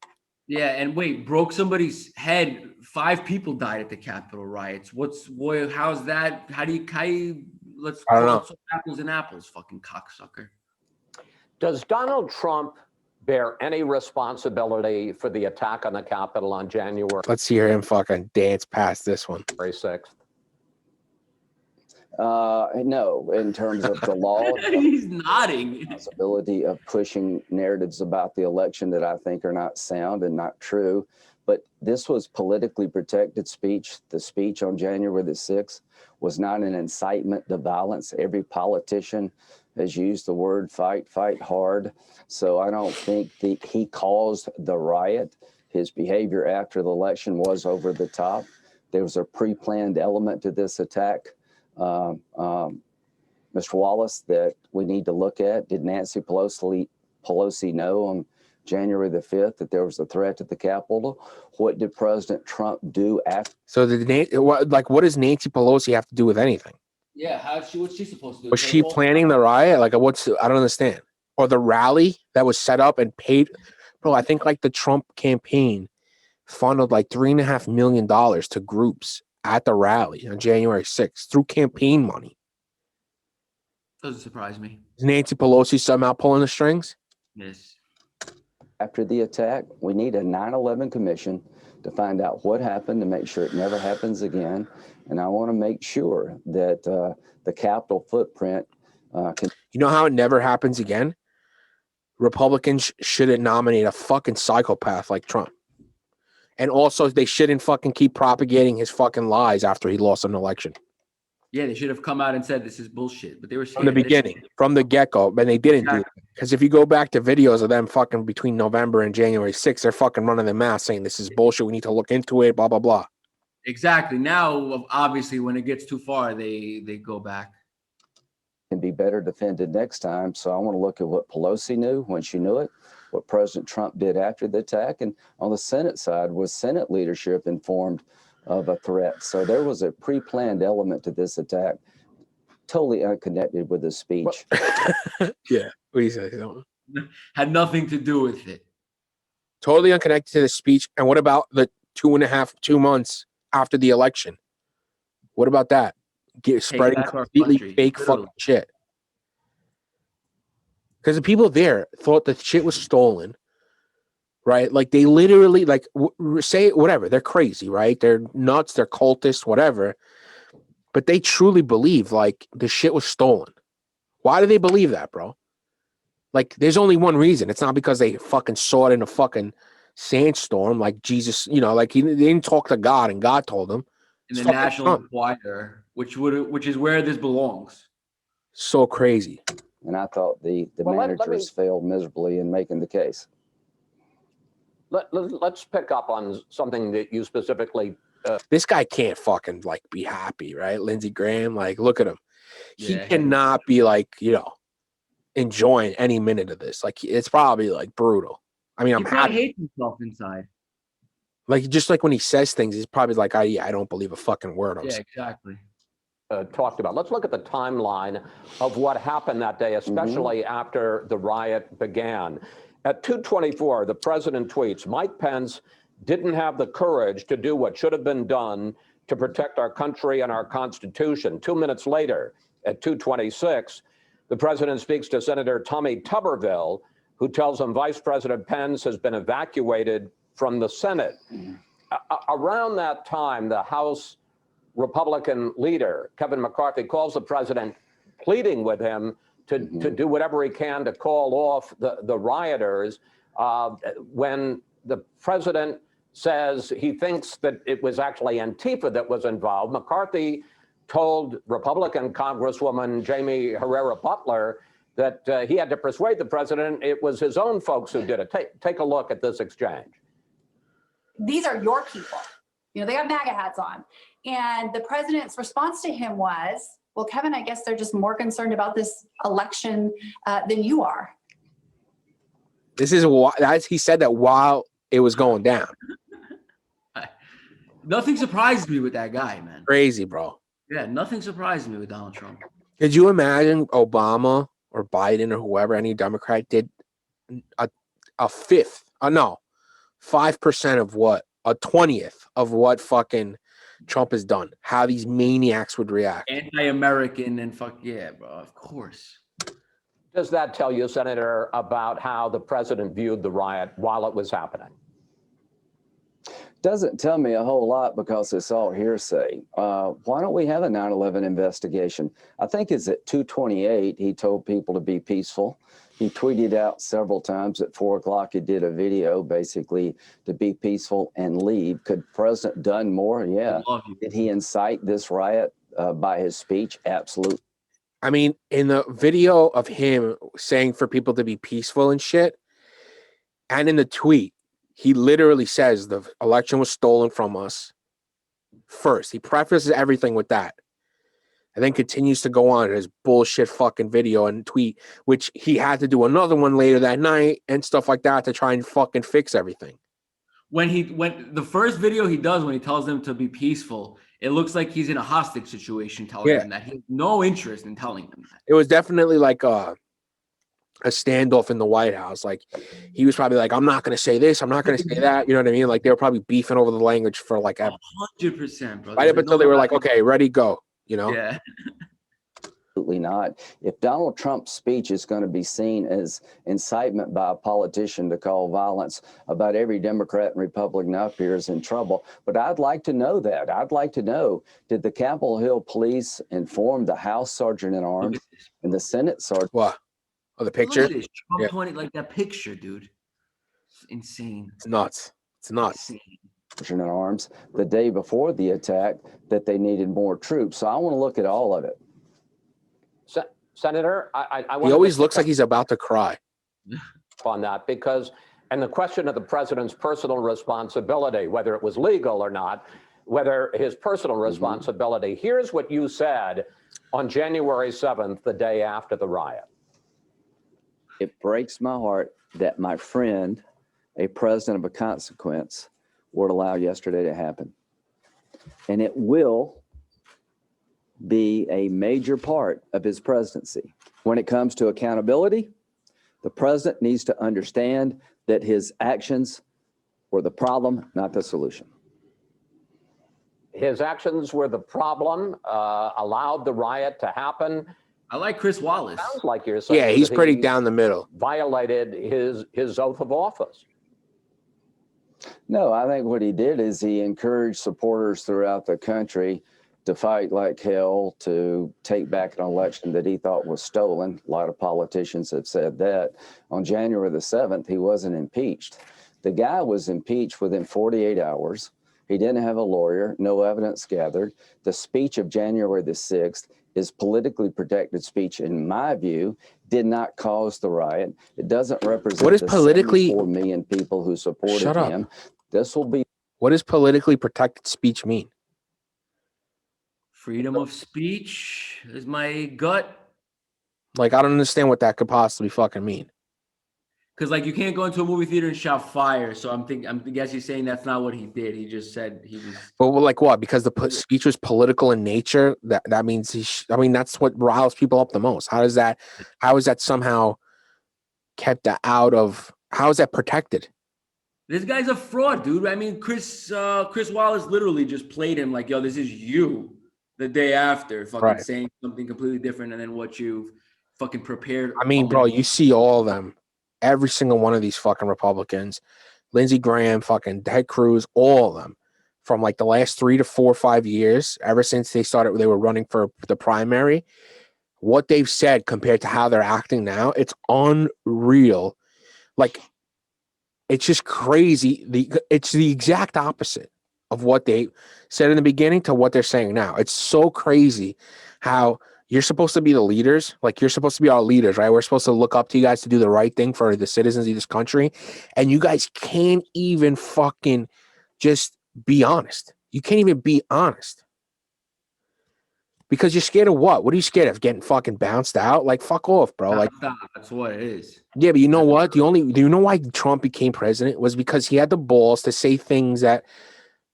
Yeah, and wait, broke somebody's head. 5 people died at the Capitol riots. How's that? How do you let's I don't know. Apples and apples, fucking cocksucker. Does Donald Trump bear any responsibility for the attack on the Capitol on January? Let's hear him fucking dance past this one. 6th. No, in terms of the law. He's nodding. Possibility of pushing narratives about the election that I think are not sound and not true. But this was politically protected speech. The speech on January the 6th was not an incitement to violence. Every politician has used the word fight hard. So I don't think that he caused the riot. His behavior after the election was over the top. There was a pre-planned element to this attack. Mr. Wallace, that we need to look at. Did Nancy Pelosi know on January the 5th that there was a threat to the Capitol? What did President Trump do after? So what does Nancy Pelosi have to do with anything? Yeah, what's she supposed to do? Was she planning the riot? Like, I don't understand. Or the rally that was set up and paid? Bro, I think like the Trump campaign funneled like $3.5 million to groups at the rally on January 6th through campaign money. Doesn't surprise me. Is Nancy Pelosi somehow pulling the strings? Yes. After the attack, we need a 9/11 commission to find out what happened, to make sure it never happens again. And I want to make sure that the Capitol footprint can. You know how it never happens again? Republicans shouldn't nominate a fucking psychopath like Trump. And also, they shouldn't fucking keep propagating his fucking lies after he lost an election. Yeah, they should have come out and said this is bullshit. But they were from the beginning, from the get-go, but they didn't do that. Because if you go back to videos of them fucking between November and January 6th, they're fucking running their mouth saying this is bullshit. We need to look into it, blah, blah, blah. Exactly. Now, obviously, when it gets too far, they go back. Can be better defended next time. So I want to look at what Pelosi knew when she knew it, what President Trump did after the attack, and on the Senate side, was Senate leadership informed of a threat? So there was a pre-planned element to this attack, totally unconnected with the speech. Yeah, what do you say? Had nothing to do with it. Totally unconnected to the speech. And what about the 2 months after the election? What about that? Spreading completely fake fucking shit. Because the people there thought the shit was stolen, right? Like they literally, like say whatever. They're crazy, right? They're nuts. They're cultists, whatever. But they truly believe like the shit was stolen. Why do they believe that, bro? Like, there's only one reason. It's not because they fucking saw it in a fucking sandstorm, like Jesus. Like they didn't talk to God, and God told them. In the National Enquirer, which is where this belongs. So crazy. And I thought the managers failed miserably in making the case. Let's pick up on something that you specifically. This guy can't fucking like be happy, right? Lindsey Graham, like look at him. He cannot be like enjoying any minute of this. Like it's probably like brutal. I mean, he probably hates himself inside. Like just like when he says things, he's probably like, I don't believe a fucking word. Exactly. Talked about. Let's look at the timeline of what happened that day, especially after the riot began. At 2:24, the president tweets, Mike Pence didn't have the courage to do what should have been done to protect our country and our Constitution. 2 minutes later, at 2:26, the president speaks to Senator Tommy Tuberville, who tells him Vice President Pence has been evacuated from the Senate. Around that time, the House Republican leader, Kevin McCarthy, calls the president, pleading with him to do whatever he can to call off the rioters. When the president says he thinks that it was actually Antifa that was involved, McCarthy told Republican Congresswoman Jamie Herrera Butler that he had to persuade the president it was his own folks who did it. Take a look at this exchange. These are your people. They got MAGA hats on. And the president's response to him was, well, Kevin, I guess they're just more concerned about this election than you are. This is why he said that while it was going down. Nothing surprised me with that guy, man. Crazy, bro. Yeah, nothing surprised me with Donald Trump. Could you imagine Obama or Biden or whoever, any Democrat did a fifth, 5% of what, a 20th of what fucking Trump has done? How these maniacs would react. Anti-American and fuck yeah, bro. Of course. Does that tell you, Senator, about how the president viewed the riot while it was happening? Doesn't tell me a whole lot because it's all hearsay. Why don't we have a 9/11 investigation? I think it's at 2:28. He told people to be peaceful. He tweeted out several times at 4 o'clock. He did a video basically to be peaceful and leave. Could President done more? Yeah. Did he incite this riot by his speech? Absolutely. I mean, in the video of him saying for people to be peaceful and shit, and in the tweet, he literally says the election was stolen from us first. He prefaces everything with that. And then continues to go on his bullshit fucking video and tweet, which he had to do another one later that night and stuff like that to try and fucking fix everything. When the first video he does, when he tells them to be peaceful, it looks like he's in a hostage situation telling them that. He has no interest in telling them that. It was definitely like a standoff in the White House. Like he was probably like, I'm not going to say this. I'm not going to say that. You know what I mean? Like they were probably beefing over the language for like 100%, bro. Right up until they were like, okay, ready, go. Yeah. Absolutely not. If Donald Trump's speech is going to be seen as incitement by a politician to call violence, about every Democrat and Republican up here is in trouble. But I'd like to know that. I'd like to know, did the Capitol Hill police inform the House Sergeant at Arms and the Senate Sergeant? What? Oh, the picture? Look at this. Trump 20, like that picture, dude. It's insane. It's nuts. It's nuts. Insane. in arms the day before the attack that they needed more troops. So I want to look at all of it. Senator, I He want always looks like he's about to cry. on that because, and the question of the president's personal responsibility, whether it was legal or not, whether his personal responsibility. Here's what you said on January 7th, the day after the riot. It breaks my heart that my friend, a president of a consequence, would allow yesterday to happen. And it will be a major part of his presidency. When it comes to accountability, the president needs to understand that his actions were the problem, not the solution. His actions were the problem, allowed the riot to happen. I like Chris Wallace. Sounds like you're saying Yeah, he's that pretty he down the middle. violated his oath of office. No, I think what he did is he encouraged supporters throughout the country to fight like hell to take back an election that he thought was stolen. A lot of politicians have said that. On January the 7th, he wasn't impeached. The guy was impeached within 48 hours. He didn't have a lawyer, no evidence gathered. The speech of January the 6th is politically protected speech, in my view, did not cause the riot. It doesn't represent What is the politically 74 million people who supported Shut up. him. This will be What does politically protected speech mean? Freedom of speech is my gut. Like, I don't understand what that could possibly fucking mean. Because like you can't go into a movie theater and shout fire. So I guess you're saying that's not what he did. He just said he was. But like what? Because the speech was political in nature. That means I mean, that's what riles people up the most. How is that somehow kept out of? How is that protected? This guy's a fraud, dude. I mean, Chris Wallace literally just played him like, yo, this is you the day after, fucking saying something completely different, and then what you've fucking prepared. I mean, bro, you see all of them. Every single one of these fucking Republicans, Lindsey Graham, fucking Ted Cruz, all of them, from like the last 3 to 4 or 5 years, ever since they were running for the primary, what they've said compared to how they're acting now, it's unreal. Like, it's just crazy. It's the exact opposite of what they said in the beginning to what they're saying now. It's so crazy how you're supposed to be the leaders. Like, you're supposed to be our leaders, right? We're supposed to look up to you guys to do the right thing for the citizens of this country. And you guys can't even fucking just be honest. You can't even be honest. Because you're scared of what? What are you scared of? Getting fucking bounced out? Like, fuck off, bro. Like, that's what it is. yeah, but you know what? Do you know why Trump became president? Was because he had the balls to say things that,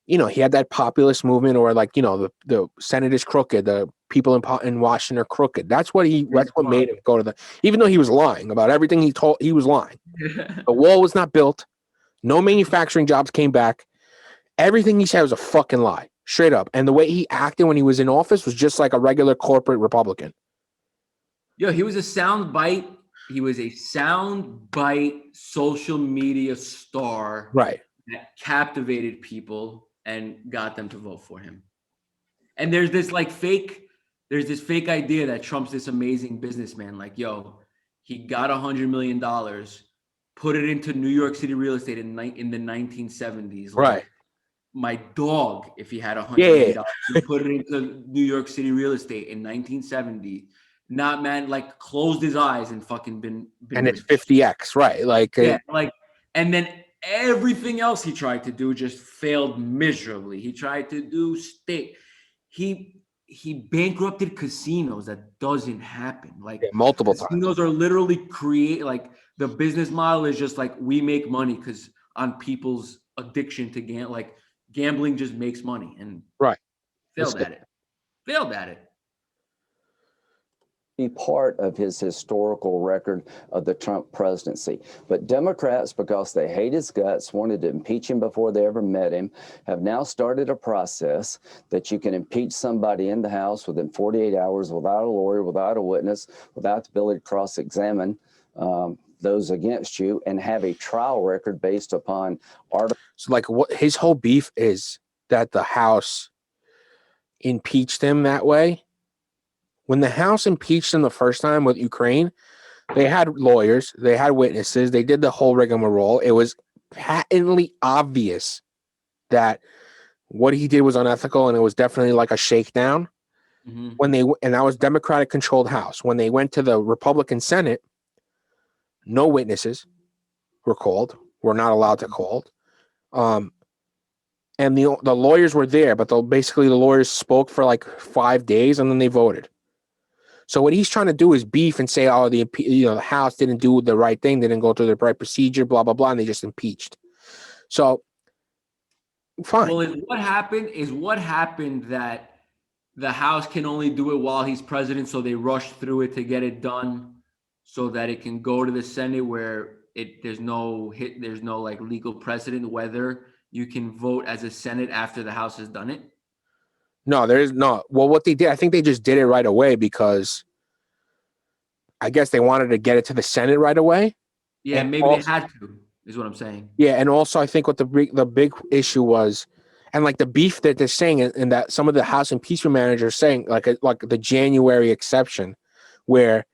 you know, he had that populist movement, or like, you know, the Senate is crooked, the people in Washington are crooked. That's what made him go to the, even though he was lying about everything he was lying. The wall was not built. No manufacturing jobs came back. Everything he said was a fucking lie, straight up. And the way he acted when he was in office was just like a regular corporate Republican. Yo, he was a sound bite. He was a sound bite social media star. Right. That captivated people and got them to vote for him. And there's this fake idea that Trump's this amazing businessman. Like, yo, he got $100 million, put it into New York City real estate in the 1970s. Like, Right. my dog, if he had $100 million, he put it into New York City real estate in 1970. Not man, like closed his eyes and fucking been and it's 50x, right? Like, yeah, and then everything else he tried to do just failed miserably. He tried to do he bankrupted casinos. That doesn't happen. Like, multiple casinos times. are literally the business model is just like, we make money because on people's addiction to gambling just makes money, and failed at it. Be part of his historical record of the Trump presidency. But Democrats, because they hate his guts, wanted to impeach him before they ever met him, have now started a process that you can impeach somebody in the House within 48 hours without a lawyer, without a witness, without the ability to cross-examine those against you, and have a trial record based upon articles. So, like, what his whole beef is that the House impeached him that way. When the House impeached him the first time with Ukraine, they had lawyers, they had witnesses, they did the whole rigmarole. It was patently obvious that what he did was unethical and it was definitely like a shakedown. Mhm. And that was Democratic controlled House. When they went to the Republican Senate, no witnesses were called. Were not allowed to call. And the lawyers were there, but basically the lawyers spoke for like 5 days and then they voted. So what he's trying to do is beef and say, oh, the House didn't do the right thing, they didn't go through the right procedure, blah blah blah, and they just impeached. So fine. Well, is what happened that the House can only do it while he's president, so they rush through it to get it done, so that it can go to the Senate where there's no like legal precedent whether you can vote as a Senate after the House has done it. No, there is no. Well, what they did, I think they just did it right away because I guess they wanted to get it to the Senate right away. Yeah, And maybe they had to, is what I'm saying. Yeah, and also I think what the big issue was, and like the beef that they're saying, and that some of the House impeachment managers saying, like the January exception, where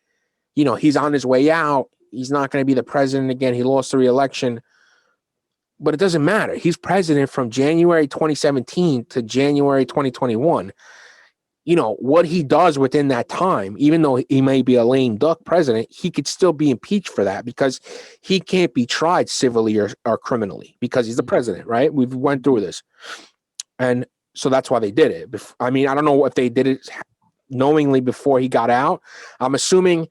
he's on his way out, he's not going to be the president again, he lost the re-election, but it doesn't matter. He's president from January 2017 to January 2021. What he does within that time, even though he may be a lame duck president, he could still be impeached for that because he can't be tried civilly or criminally because he's the president, right? We've went through this. And so that's why they did it. I mean, I don't know if they did it knowingly before he got out. I'm assuming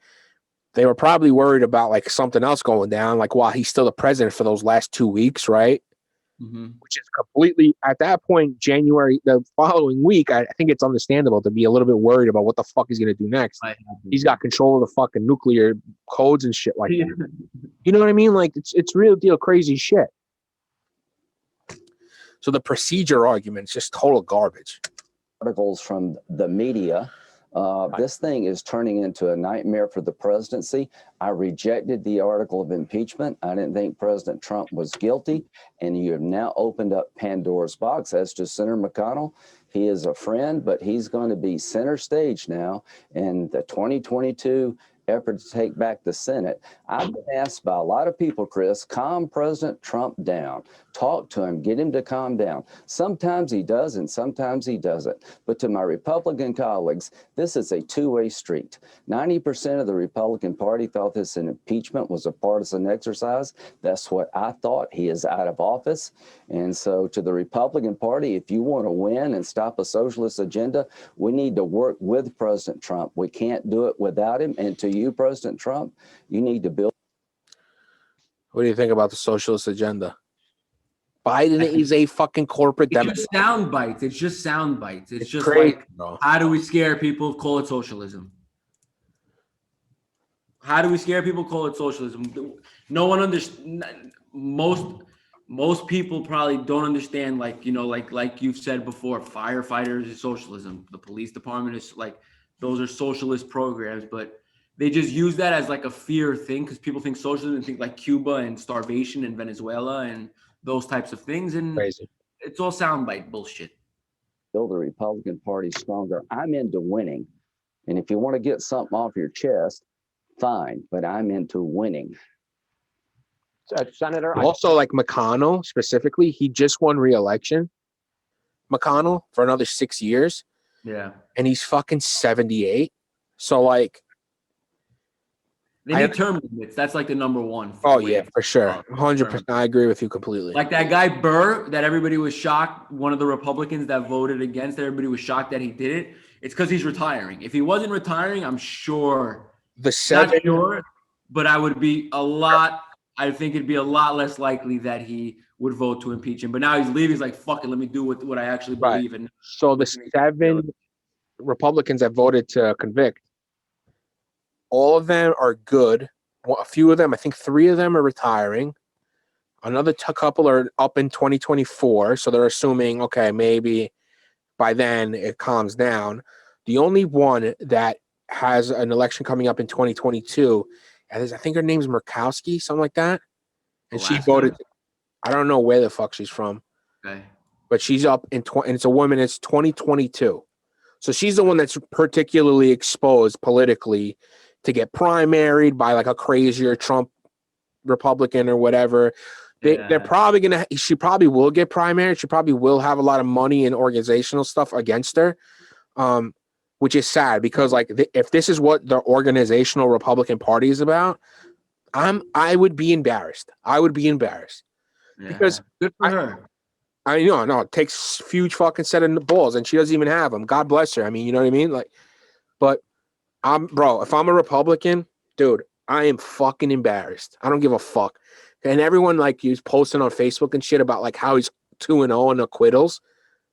they were probably worried about like something else going down, like while he's still the president for those last 2 weeks, right? Mm-hmm. Which is completely, at that point, January, the following week, I think it's understandable to be a little bit worried about what the fuck he's going to do next. He's got control of the fucking nuclear codes and shit like that. You know what I mean? Like, it's real deal crazy shit. So the procedure argument is just total garbage. Articles from the media. This thing is turning into a nightmare for the presidency. I rejected the article of impeachment. I didn't think President Trump was guilty. And you have now opened up Pandora's box. As to Senator McConnell, he is a friend, but he's going to be center stage now in the 2022 effort to take back the Senate. I've been asked by a lot of people, Chris, calm President Trump down. Talk to him, get him to calm down. Sometimes he does and sometimes he doesn't. But to my Republican colleagues, this is a two-way street. 90% of the Republican Party thought this impeachment was a partisan exercise. That's what I thought. He is out of office. And so to the Republican Party, if you want to win and stop a socialist agenda, we need to work with President Trump. We can't do it without him. And to you, President Trump, you need to build. What do you think about the socialist agenda? Biden is a fucking corporate It's Democrat. just sound bites. It's just sound bites. It's just crazy, like, bro. how do we scare people? Call it socialism. How do we scare people? Call it socialism. No one understands. Most people probably don't understand. Like you've said before, firefighters is socialism. The police department is like, those are socialist programs, but they just use that as like a fear thing because people think socialism and think like Cuba and starvation and Venezuela and those types of things. And Crazy. It's all soundbite bullshit. Build the Republican Party stronger. I'm into winning. And if you want to get something off your chest, fine, but I'm into winning. Senator, Also, like McConnell specifically, he just won re-election. McConnell for another 6 years. Yeah. And he's fucking 78. So like, They need term limits. That's like the number one. Oh yeah, for sure. 100%. I agree with you completely. Like that guy Burr, that everybody was shocked. One of the Republicans that voted against, everybody was shocked that he did it. It's because he's retiring. If he wasn't retiring, I'm sure. Not sure, but I think it'd be a lot less likely that he would vote to impeach him. But now he's leaving. He's like, fuck it, let me do what I actually believe in. So the 7 Republicans that voted to convict, all of them are good. A few of them, I think 3 of them are retiring. Another couple are up in 2024. So they're assuming, okay, maybe by then it calms down. The only one that has an election coming up in 2022, and I think her name's Murkowski, something like that. And she voted. I don't know where the fuck she's from. Okay. But she's up in and it's a woman. It's 2022. So she's the one that's particularly exposed politically to get primaried by like a crazier Trump Republican or whatever. They're probably gonna. She probably will get primary. She probably will have a lot of money and organizational stuff against her, which is sad because like if this is what the organizational Republican Party is about, I would be embarrassed. I would be embarrassed because good for her. I know, no, it takes huge fucking set of balls, and she doesn't even have them. God bless her. I mean, you know what I mean? Like, but bro, if I'm a Republican, dude, I am fucking embarrassed. I don't give a fuck. And everyone like he's posting on Facebook and shit about like how he's 2-0 in acquittals.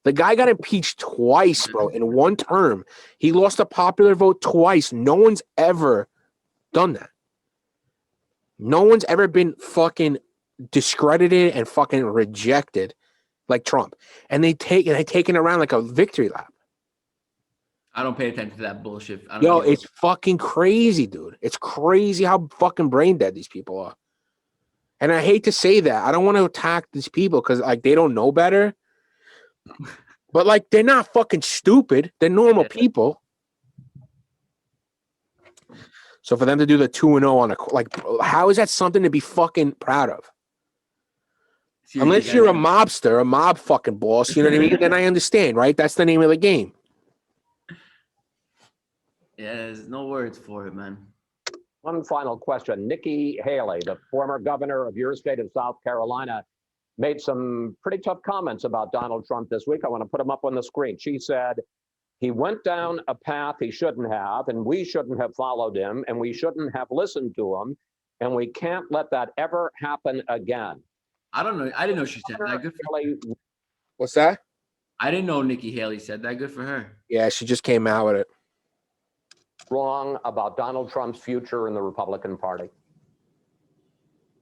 The guy got impeached twice, bro, in one term. He lost a popular vote twice. No one's ever done that. No one's ever been fucking discredited and fucking rejected like Trump. And they taken it around like a victory lap. I don't pay attention to that bullshit. Yo, it's fucking crazy, dude. It's crazy how fucking brain dead these people are. And I hate to say that. I don't want to attack these people because like they don't know better. But like they're not fucking stupid. They're normal people. So for them to do the 2-0 on like, how is that something to be fucking proud of? Unless you're a mobster, a mob fucking boss, you know what I mean? Then I understand, right? That's the name of the game. Yeah, there's no words for it, man. One final question. Nikki Haley, the former governor of your state of South Carolina, made some pretty tough comments about Donald Trump this week. I want to put them up on the screen. She said he went down a path he shouldn't have, and we shouldn't have followed him, and we shouldn't have listened to him, and we can't let that ever happen again. I don't know. I didn't know she said that. Good for her. What's that? I didn't know Nikki Haley said that. Good for her. Yeah, she just came out with it. Wrong about Donald Trump's future in the Republican Party.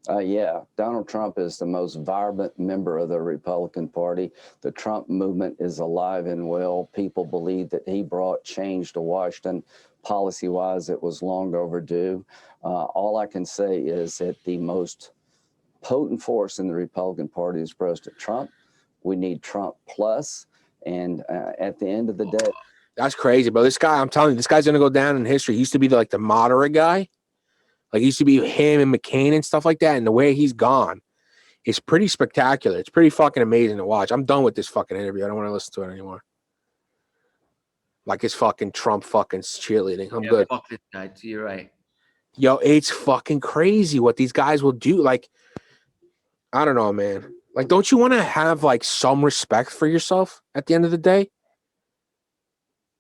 Yeah, Donald Trump is the most vibrant member of the Republican Party. The Trump movement is alive and well. People believe that he brought change to Washington. Policy-wise, it was long overdue. All I can say is that the most potent force in the Republican Party is President Trump. We need Trump plus. And at the end of the day, that's crazy, bro. This guy, I'm telling you, this guy's gonna go down in history. He used to be like the moderate guy. Like, it used to be him and McCain and stuff like that. And the way he's gone is pretty spectacular. It's pretty fucking amazing to watch. I'm done with this fucking interview. I don't want to listen to it anymore. Like, his fucking Trump fucking cheerleading. I'm good. Fuck this guy. You're right. Yo, it's fucking crazy what these guys will do. Like, I don't know, man. Like, don't you want to have, like, some respect for yourself at the end of the day?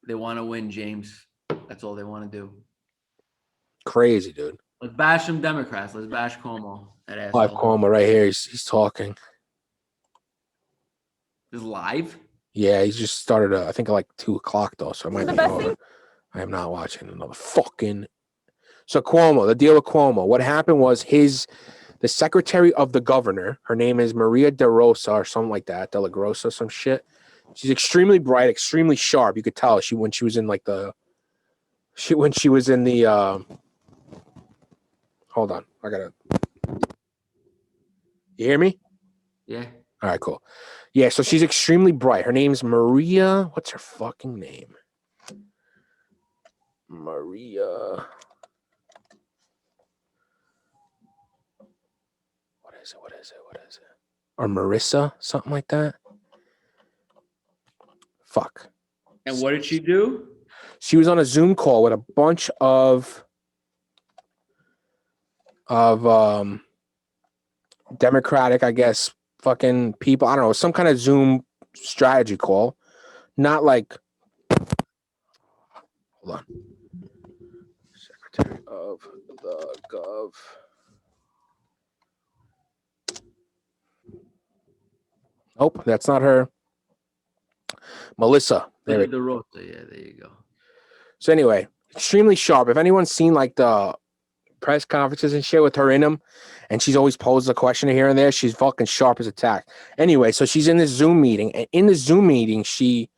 They want to win, James. That's all they want to do. Crazy, dude. Let's bash some Democrats. Let's bash Cuomo. That asshole. Live Cuomo right here. He's talking. Is live? Yeah, he's just started, I think, at like 2:00 though, so it might be over. I am not watching another fucking. So Cuomo, the deal with Cuomo. What happened was the secretary of the governor. Her name is Maria De Rosa or something like that. De La Grossa, some shit. She's extremely bright, extremely sharp. You could tell when she was in like when she was in the. Hold on, I gotta. You hear me? Yeah. All right, cool. Yeah, so she's extremely bright. Her name's Maria. What's her fucking name? Maria. What is it? Or Marissa, something like that. Fuck. And what did she do? She was on a Zoom call with a bunch of Democratic, I guess, fucking people. I don't know, some kind of Zoom strategy call. Not like, hold on. Secretary of the Gov. Nope, that's not her. Melissa. The Rosa. Yeah, there you go. So anyway, extremely sharp. If anyone's seen like the press conferences and shit with her in them, and she's always posed a question here and there, she's fucking sharp as a tack. Anyway, so she's in this Zoom meeting, and in the Zoom meeting, she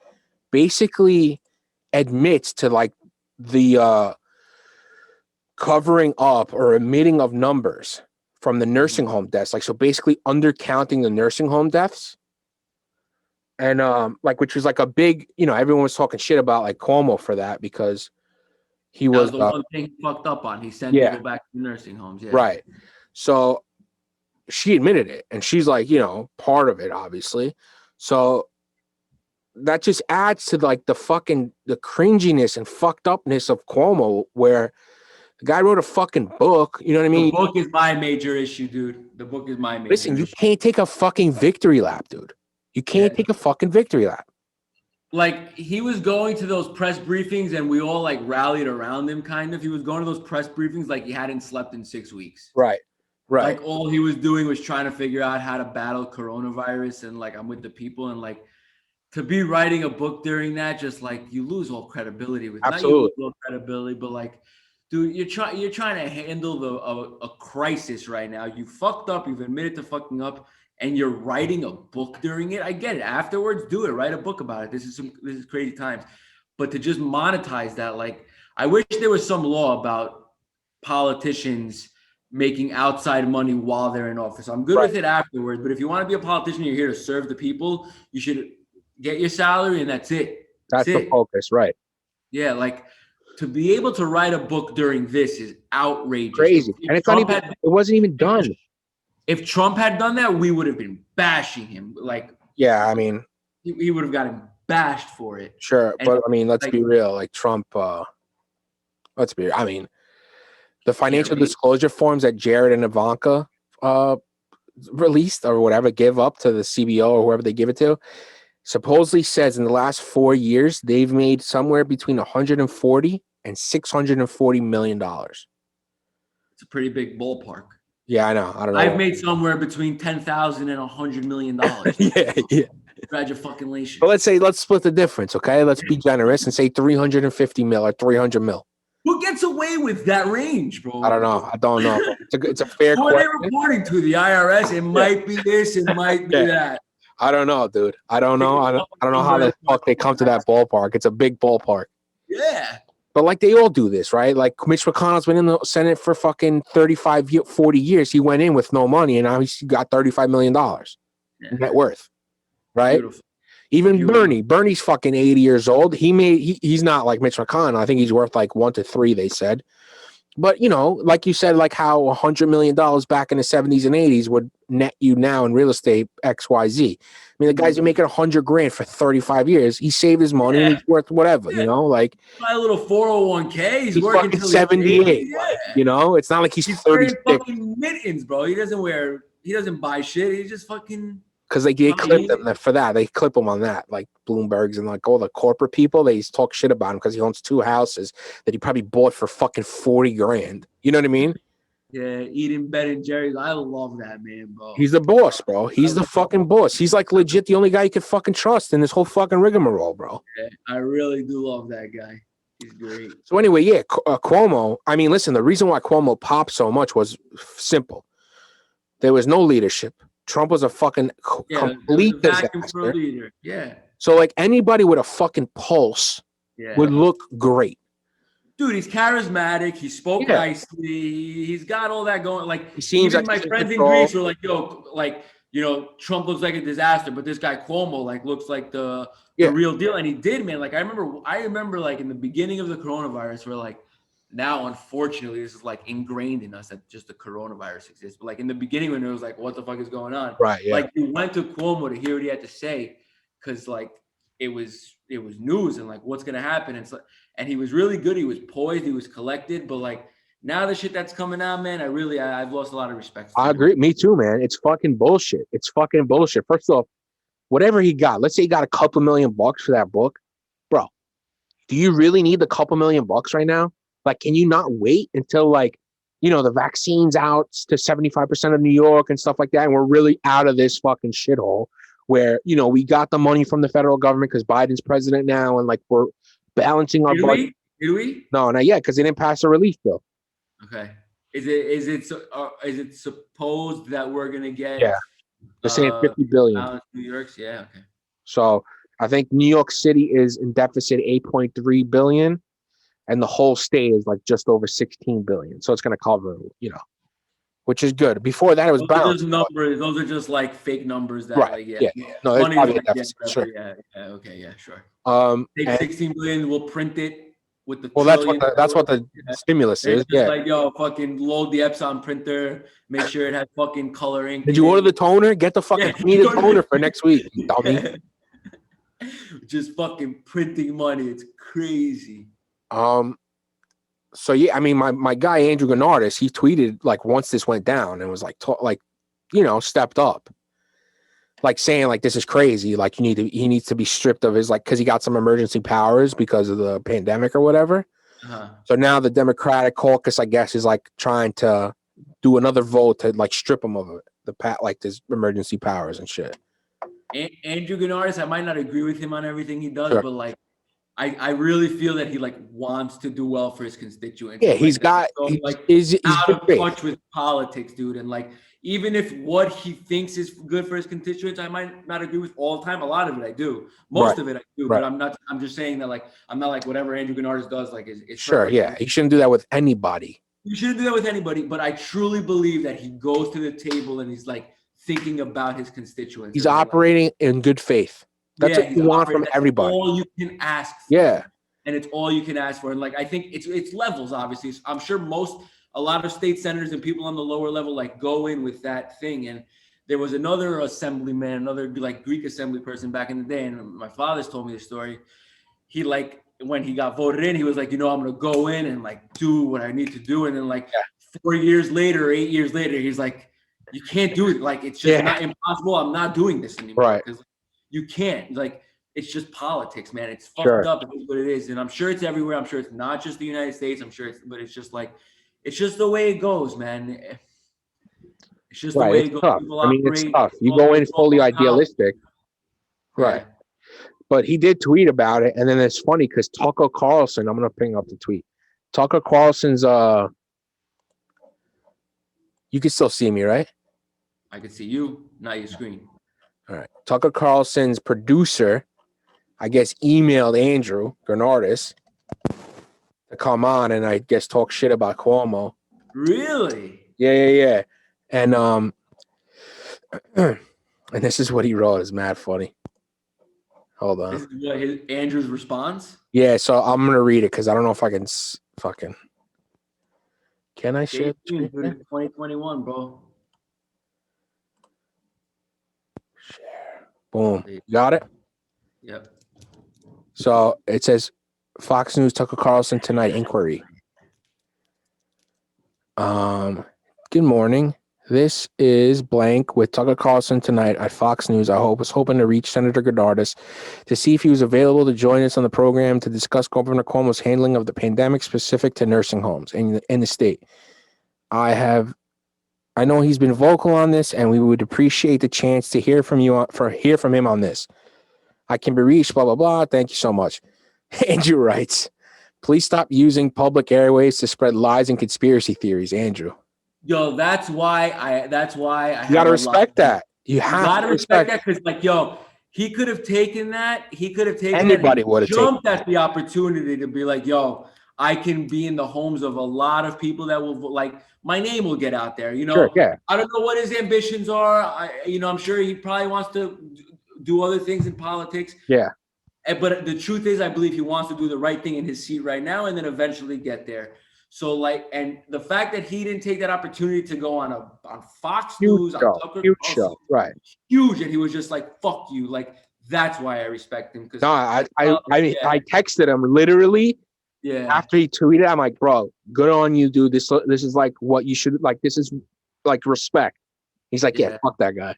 basically admits to like the covering up or omitting of numbers from the nursing home deaths. Like, so basically undercounting the nursing home deaths. And like, which was like a big, everyone was talking shit about like Cuomo for that because he That was the one thing he fucked up on. He sent people back to nursing homes. Yeah. Right. So she admitted it, and she's like, part of it, obviously. So that just adds to like the cringiness and fucked upness of Cuomo, where the guy wrote a fucking book. You know what I The mean? book is my major issue, dude. The book is my major Listen, you issue. can't take a fucking victory lap, dude. You can't take a fucking victory lap. Like, he was going to those press briefings and we all like rallied around him, kind of. He was going to those press briefings like he hadn't slept in 6 weeks. Right. Like, all he was doing was trying to figure out how to battle coronavirus, and like, I'm with the people, and like, to be writing a book during that, just like, you lose all credibility with not you lose all credibility, but like, dude, you're trying to handle a crisis right now. You fucked up, you've admitted to fucking up, and you're writing a book during it. I get it. Afterwards, do it. Write a book about it. This is crazy times. But to just monetize that, like, I wish there was some law about politicians making outside money while they're in office. I'm good with it afterwards, but if you want to be a politician, you're here to serve the people, you should get your salary and that's it. That's the focus, right? Yeah, like, to be able to write a book during this is outrageous. Crazy. And it's not even, it wasn't even done. If Trump had done that, we would have been bashing him. Like, yeah, I mean, he would have gotten bashed for it. Sure, but I mean, let's be real. Like, Trump, I mean, the financial disclosure forms that Jared and Ivanka released or whatever, give up to the CBO or whoever they give it to, supposedly says in the last 4 years they've made somewhere between 140 and 640 million dollars. It's a pretty big ballpark. Yeah, I know. I don't know. I've made somewhere between 10,000 and $100 million. yeah. Congratulations. But let's split the difference, okay? Let's be generous and say 350 mil or 300 mil. Who gets away with that range, bro? I don't know. It's a fair Who are question. they reporting to? The IRS? It might be this, it might be that. I don't know, dude. I don't know. I don't know how the fuck they come to that ballpark. It's a big ballpark. Yeah. But like, they all do this, right? Like, Mitch McConnell's been in the Senate for fucking 40 years. He went in with no money, and now he's got $35 million net worth, right? Beautiful. Even Bernie's fucking 80 years old. He's not like Mitch McConnell. I think he's worth like 1 to 3, they said. But, like you said, like how $100 million back in the 70s and 80s would net you now in real estate XYZ. I mean, the guy's making $100,000 for 35 years. He saved his money and he's worth whatever, like. My little 401k. He's working fucking 78. It's not like he's 36. Fucking mittens, bro. He doesn't buy shit. He's just fucking. Because they clip him for that. They clip him on that, like Bloomberg's and like all the corporate people. They talk shit about him because he owns 2 houses that he probably bought for fucking $40,000. You know what I mean? Yeah, eating Ben and Jerry's. I love that man, bro. He's the boss, bro. He's the fucking boss. He's like legit the only guy you could fucking trust in this whole fucking rigmarole, bro. Yeah, I really do love that guy. He's great. So anyway, yeah, Cuomo. I mean, listen, the reason why Cuomo popped so much was simple. There was no leadership. Trump was a fucking complete disaster. Yeah. So like, anybody with a fucking pulse would look great. Dude, he's charismatic. He spoke nicely. He's got all that going. Like, he seems even like my friends in Greece were like, Trump looks like a disaster, but this guy Cuomo like looks like the real deal. And he did, man. Like, I remember like in the beginning of the coronavirus, where like, now, unfortunately, this is like ingrained in us that just the coronavirus exists. But like in the beginning, when it was like, what the fuck is going on? Right. Yeah. Like, you went to Cuomo to hear what he had to say, because like it was news and like what's gonna happen. And he was really good. He was poised. He was collected. But like, now the shit that's coming out, man, I've lost a lot of respect. I agree. Me too, man. It's fucking bullshit. First off, whatever he got, let's say he got a couple $1 million for that book, bro. Do you really need the couple $1 million right now? Like, can you not wait until like, the vaccine's out to 75% of New York and stuff like that, and we're really out of this fucking shithole where, we got the money from the federal government because Biden's president now, and like we're balancing our budget. Did we? No, not yet, because they didn't pass a relief bill. Okay. Is it supposed that we're gonna get? Yeah, they're saying 50 billion. New York's, yeah, okay. So I think New York City is in deficit 8.3 billion. And the whole state is like just over 16 billion. So it's going to cover, which is good. Before that, it was balanced. Those are just like fake numbers. That, right. Like, yeah. No, it's probably a like, deficit. Sure. Yeah. Okay. Yeah. Sure. And 16 billion. We'll print it. with the Well, trillion. that's what the stimulus They're is. just Yeah. like, yo, fucking load the Epson printer, make sure it has fucking color ink. Did you order the toner? Get the fucking needed toner for next week, you dummy. Yeah. Just fucking printing money. It's crazy. So yeah, I mean, my guy Andrew Gennardis, he tweeted like once this went down and was like, stepped up, like saying like this is crazy, like he needs to be stripped of his, like, because he got some emergency powers because of the pandemic or whatever. Uh-huh. So now the Democratic caucus, I guess, is like trying to do another vote to like strip him of it, like this emergency powers and shit. Andrew Gennardis, I might not agree with him on everything he does, Sure. but like I really feel that he like wants to do well for his constituents. Yeah, And, he's like, got like he's out good of faith. touch with politics, dude. And like even if what he thinks is good for his constituents, I might not agree with all the time. A lot of it I do. Most of it I do, but I'm just saying that like I'm not like whatever Andrew Gennardis does, like is Sure, perfect. yeah. He shouldn't do that with anybody. You shouldn't do that with anybody, but I truly believe that he goes to the table and he's like thinking about his constituents. He's operating in good faith. That's what you want from everybody. All you can ask for. Yeah. And it's all you can ask for. And like I think it's levels, obviously. I'm sure a lot of state senators and people on the lower level like go in with that thing. And there was another assemblyman, another like Greek assembly person back in the day, and my father's told me the story. He like when he got voted in, he was like, I'm gonna go in and like do what I need to do. And then like 4 years later, 8 years later, he's like, you can't do it. Like it's just not impossible. I'm not doing this anymore. Right. Because you can't. Like it's just politics, man. It's fucked up. It is what it is. And I'm sure it's everywhere. I'm sure it's not just the United States. I'm sure but it's just like, it's just the way it goes, man. It's just the way it goes. Tough. I mean, it's tough. You go in fully idealistic. Right. But he did tweet about it. And then it's funny because Tucker Carlson, I'm going to ping up the tweet. Tucker Carlson's, you can still see me, right? I can see you, not your screen. All right. Tucker Carlson's producer, I guess, emailed Andrew Gennardis to come on and I guess talk shit about Cuomo. Really? Yeah. And and this is what he wrote. It's mad funny. Hold on. This is what Andrew's response? Yeah, so I'm gonna read it because I don't know if I can fucking. Can I share? 2021, bro. Share. Boom. You got it? Yep. So it says Fox News Tucker Carlson tonight inquiry. Good morning. This is blank with Tucker Carlson tonight at Fox News. I was hoping to reach Senator Gennardis to see if he was available to join us on the program to discuss Governor Cuomo's handling of the pandemic specific to nursing homes in the state. I know he's been vocal on this, and we would appreciate the chance to hear from him on this. I can be reached, blah, blah, blah. Thank you so much. Andrew writes, please stop using public airways to spread lies and conspiracy theories, Andrew. Yo, that's why I you gotta respect that. You have to respect that because, like, yo, he could have taken that. Anybody would have jumped at the opportunity to be like, yo, I can be in the homes of a lot of people that will like my name will get out there. Sure, yeah. I don't know what his ambitions are. I'm sure he probably wants to do other things in politics. Yeah. But the truth is, I believe he wants to do the right thing in his seat right now and then eventually get there. So like, and the fact that he didn't take that opportunity to go on Fox News, on Tucker, show, right? Huge, and he was just like, "Fuck you!" Like that's why I respect him. No, I texted him literally. Yeah. After he tweeted, I'm like, bro, good on you, dude. This is like what you should like. This is like respect. He's like, yeah, fuck that guy.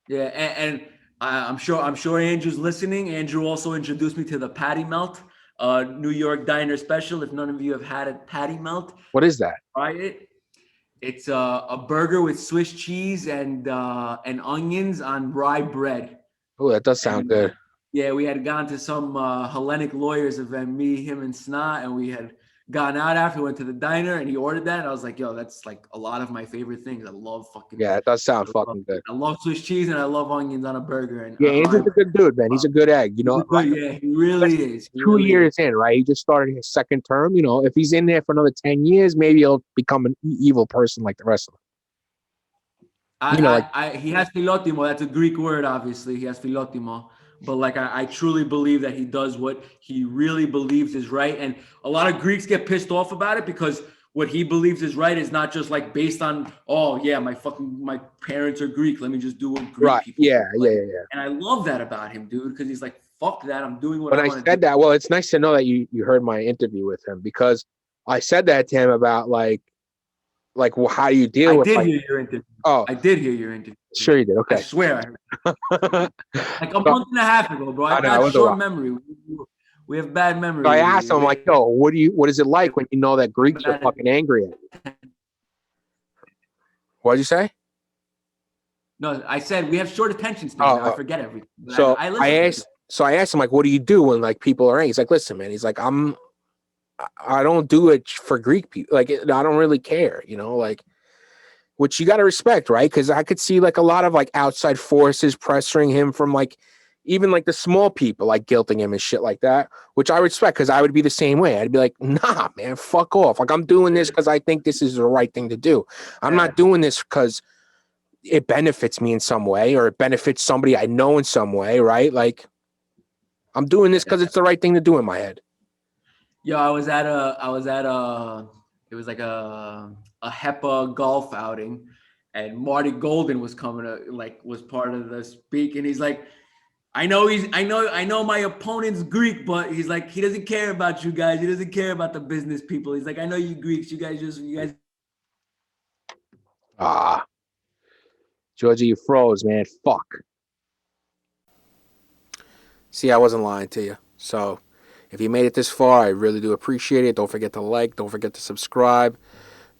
Yeah, and I'm sure Andrew's listening. Andrew also introduced me to the Patty Melt. New York diner special. If none of you have had it, Patty Melt. What is that? Try it. It's a burger with Swiss cheese and onions on rye bread. Oh, that does sound good. Yeah, we had gone to some Hellenic lawyers event, me, him, and Snot, and we had gone out after, went to the diner, and he ordered that. And I was like, yo, that's like a lot of my favorite things. I love fucking. Yeah, it does sound fucking good. I love Swiss cheese and I love onions on a burger. And yeah, Andrew's a good dude, man. He's a good egg. Yeah, he really is. 2 years in, right? He just started his second term. If he's in there for another 10 years, maybe he'll become an evil person like the rest of them. He has philotimo. That's a Greek word, obviously. He has philotimo. but like I truly believe that he does what he really believes is right. And a lot of Greeks get pissed off about it because what he believes is right is not just like based on, oh yeah, my parents are Greek, let me just do what Greek Right. people do. Yeah. Like, Yeah. and I love that about him, dude, because he's like, fuck that, I'm doing what When I I want to said do. that, well, it's nice to know that you heard my interview with him, because I said that to him about well, how do you deal I with did like, hear your interview. oh, I did hear your interview. sure you did. I Okay. swear. So, Like a month and a half ago, bro. I I've know, I got went a short while. memory. We have bad So I memory. asked him, I'm like, yo, what is it like when you know that Greeks are fucking angry at you? What'd you say? No, I said we have short attention span. Now I Oh, forget everything. But so I listen to you. I asked him, like, what do you do when like people are angry? He's like, listen, man. He's like, I don't do it for Greek people. Like, I don't really care, like, which you got to respect, right? Because I could see like a lot of like outside forces pressuring him from like even like the small people, like guilting him and shit like that, which I respect, because I would be the same way. I'd be like, nah, man, fuck off. Like, I'm doing this because I think this is the right thing to do. I'm not doing this because it benefits me in some way or it benefits somebody I know in some way, right? Like, I'm doing this because it's the right thing to do in my head. Yo, I was at it was like a HEPA golf outing, and Marty Golden was coming to, like, was part of the speak, and he's like, I know my opponent's Greek, but he's like, he doesn't care about you guys. He doesn't care about the business people. He's like, I know you Greeks, you guys. Ah, Georgia, you froze, man. Fuck. See, I wasn't lying to you. So, if you made it this far, I really do appreciate it. Don't forget to like. Don't forget to subscribe.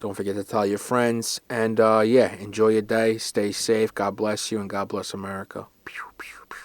Don't forget to tell your friends. And yeah, enjoy your day. Stay safe. God bless you, and God bless America. Pew, pew, pew.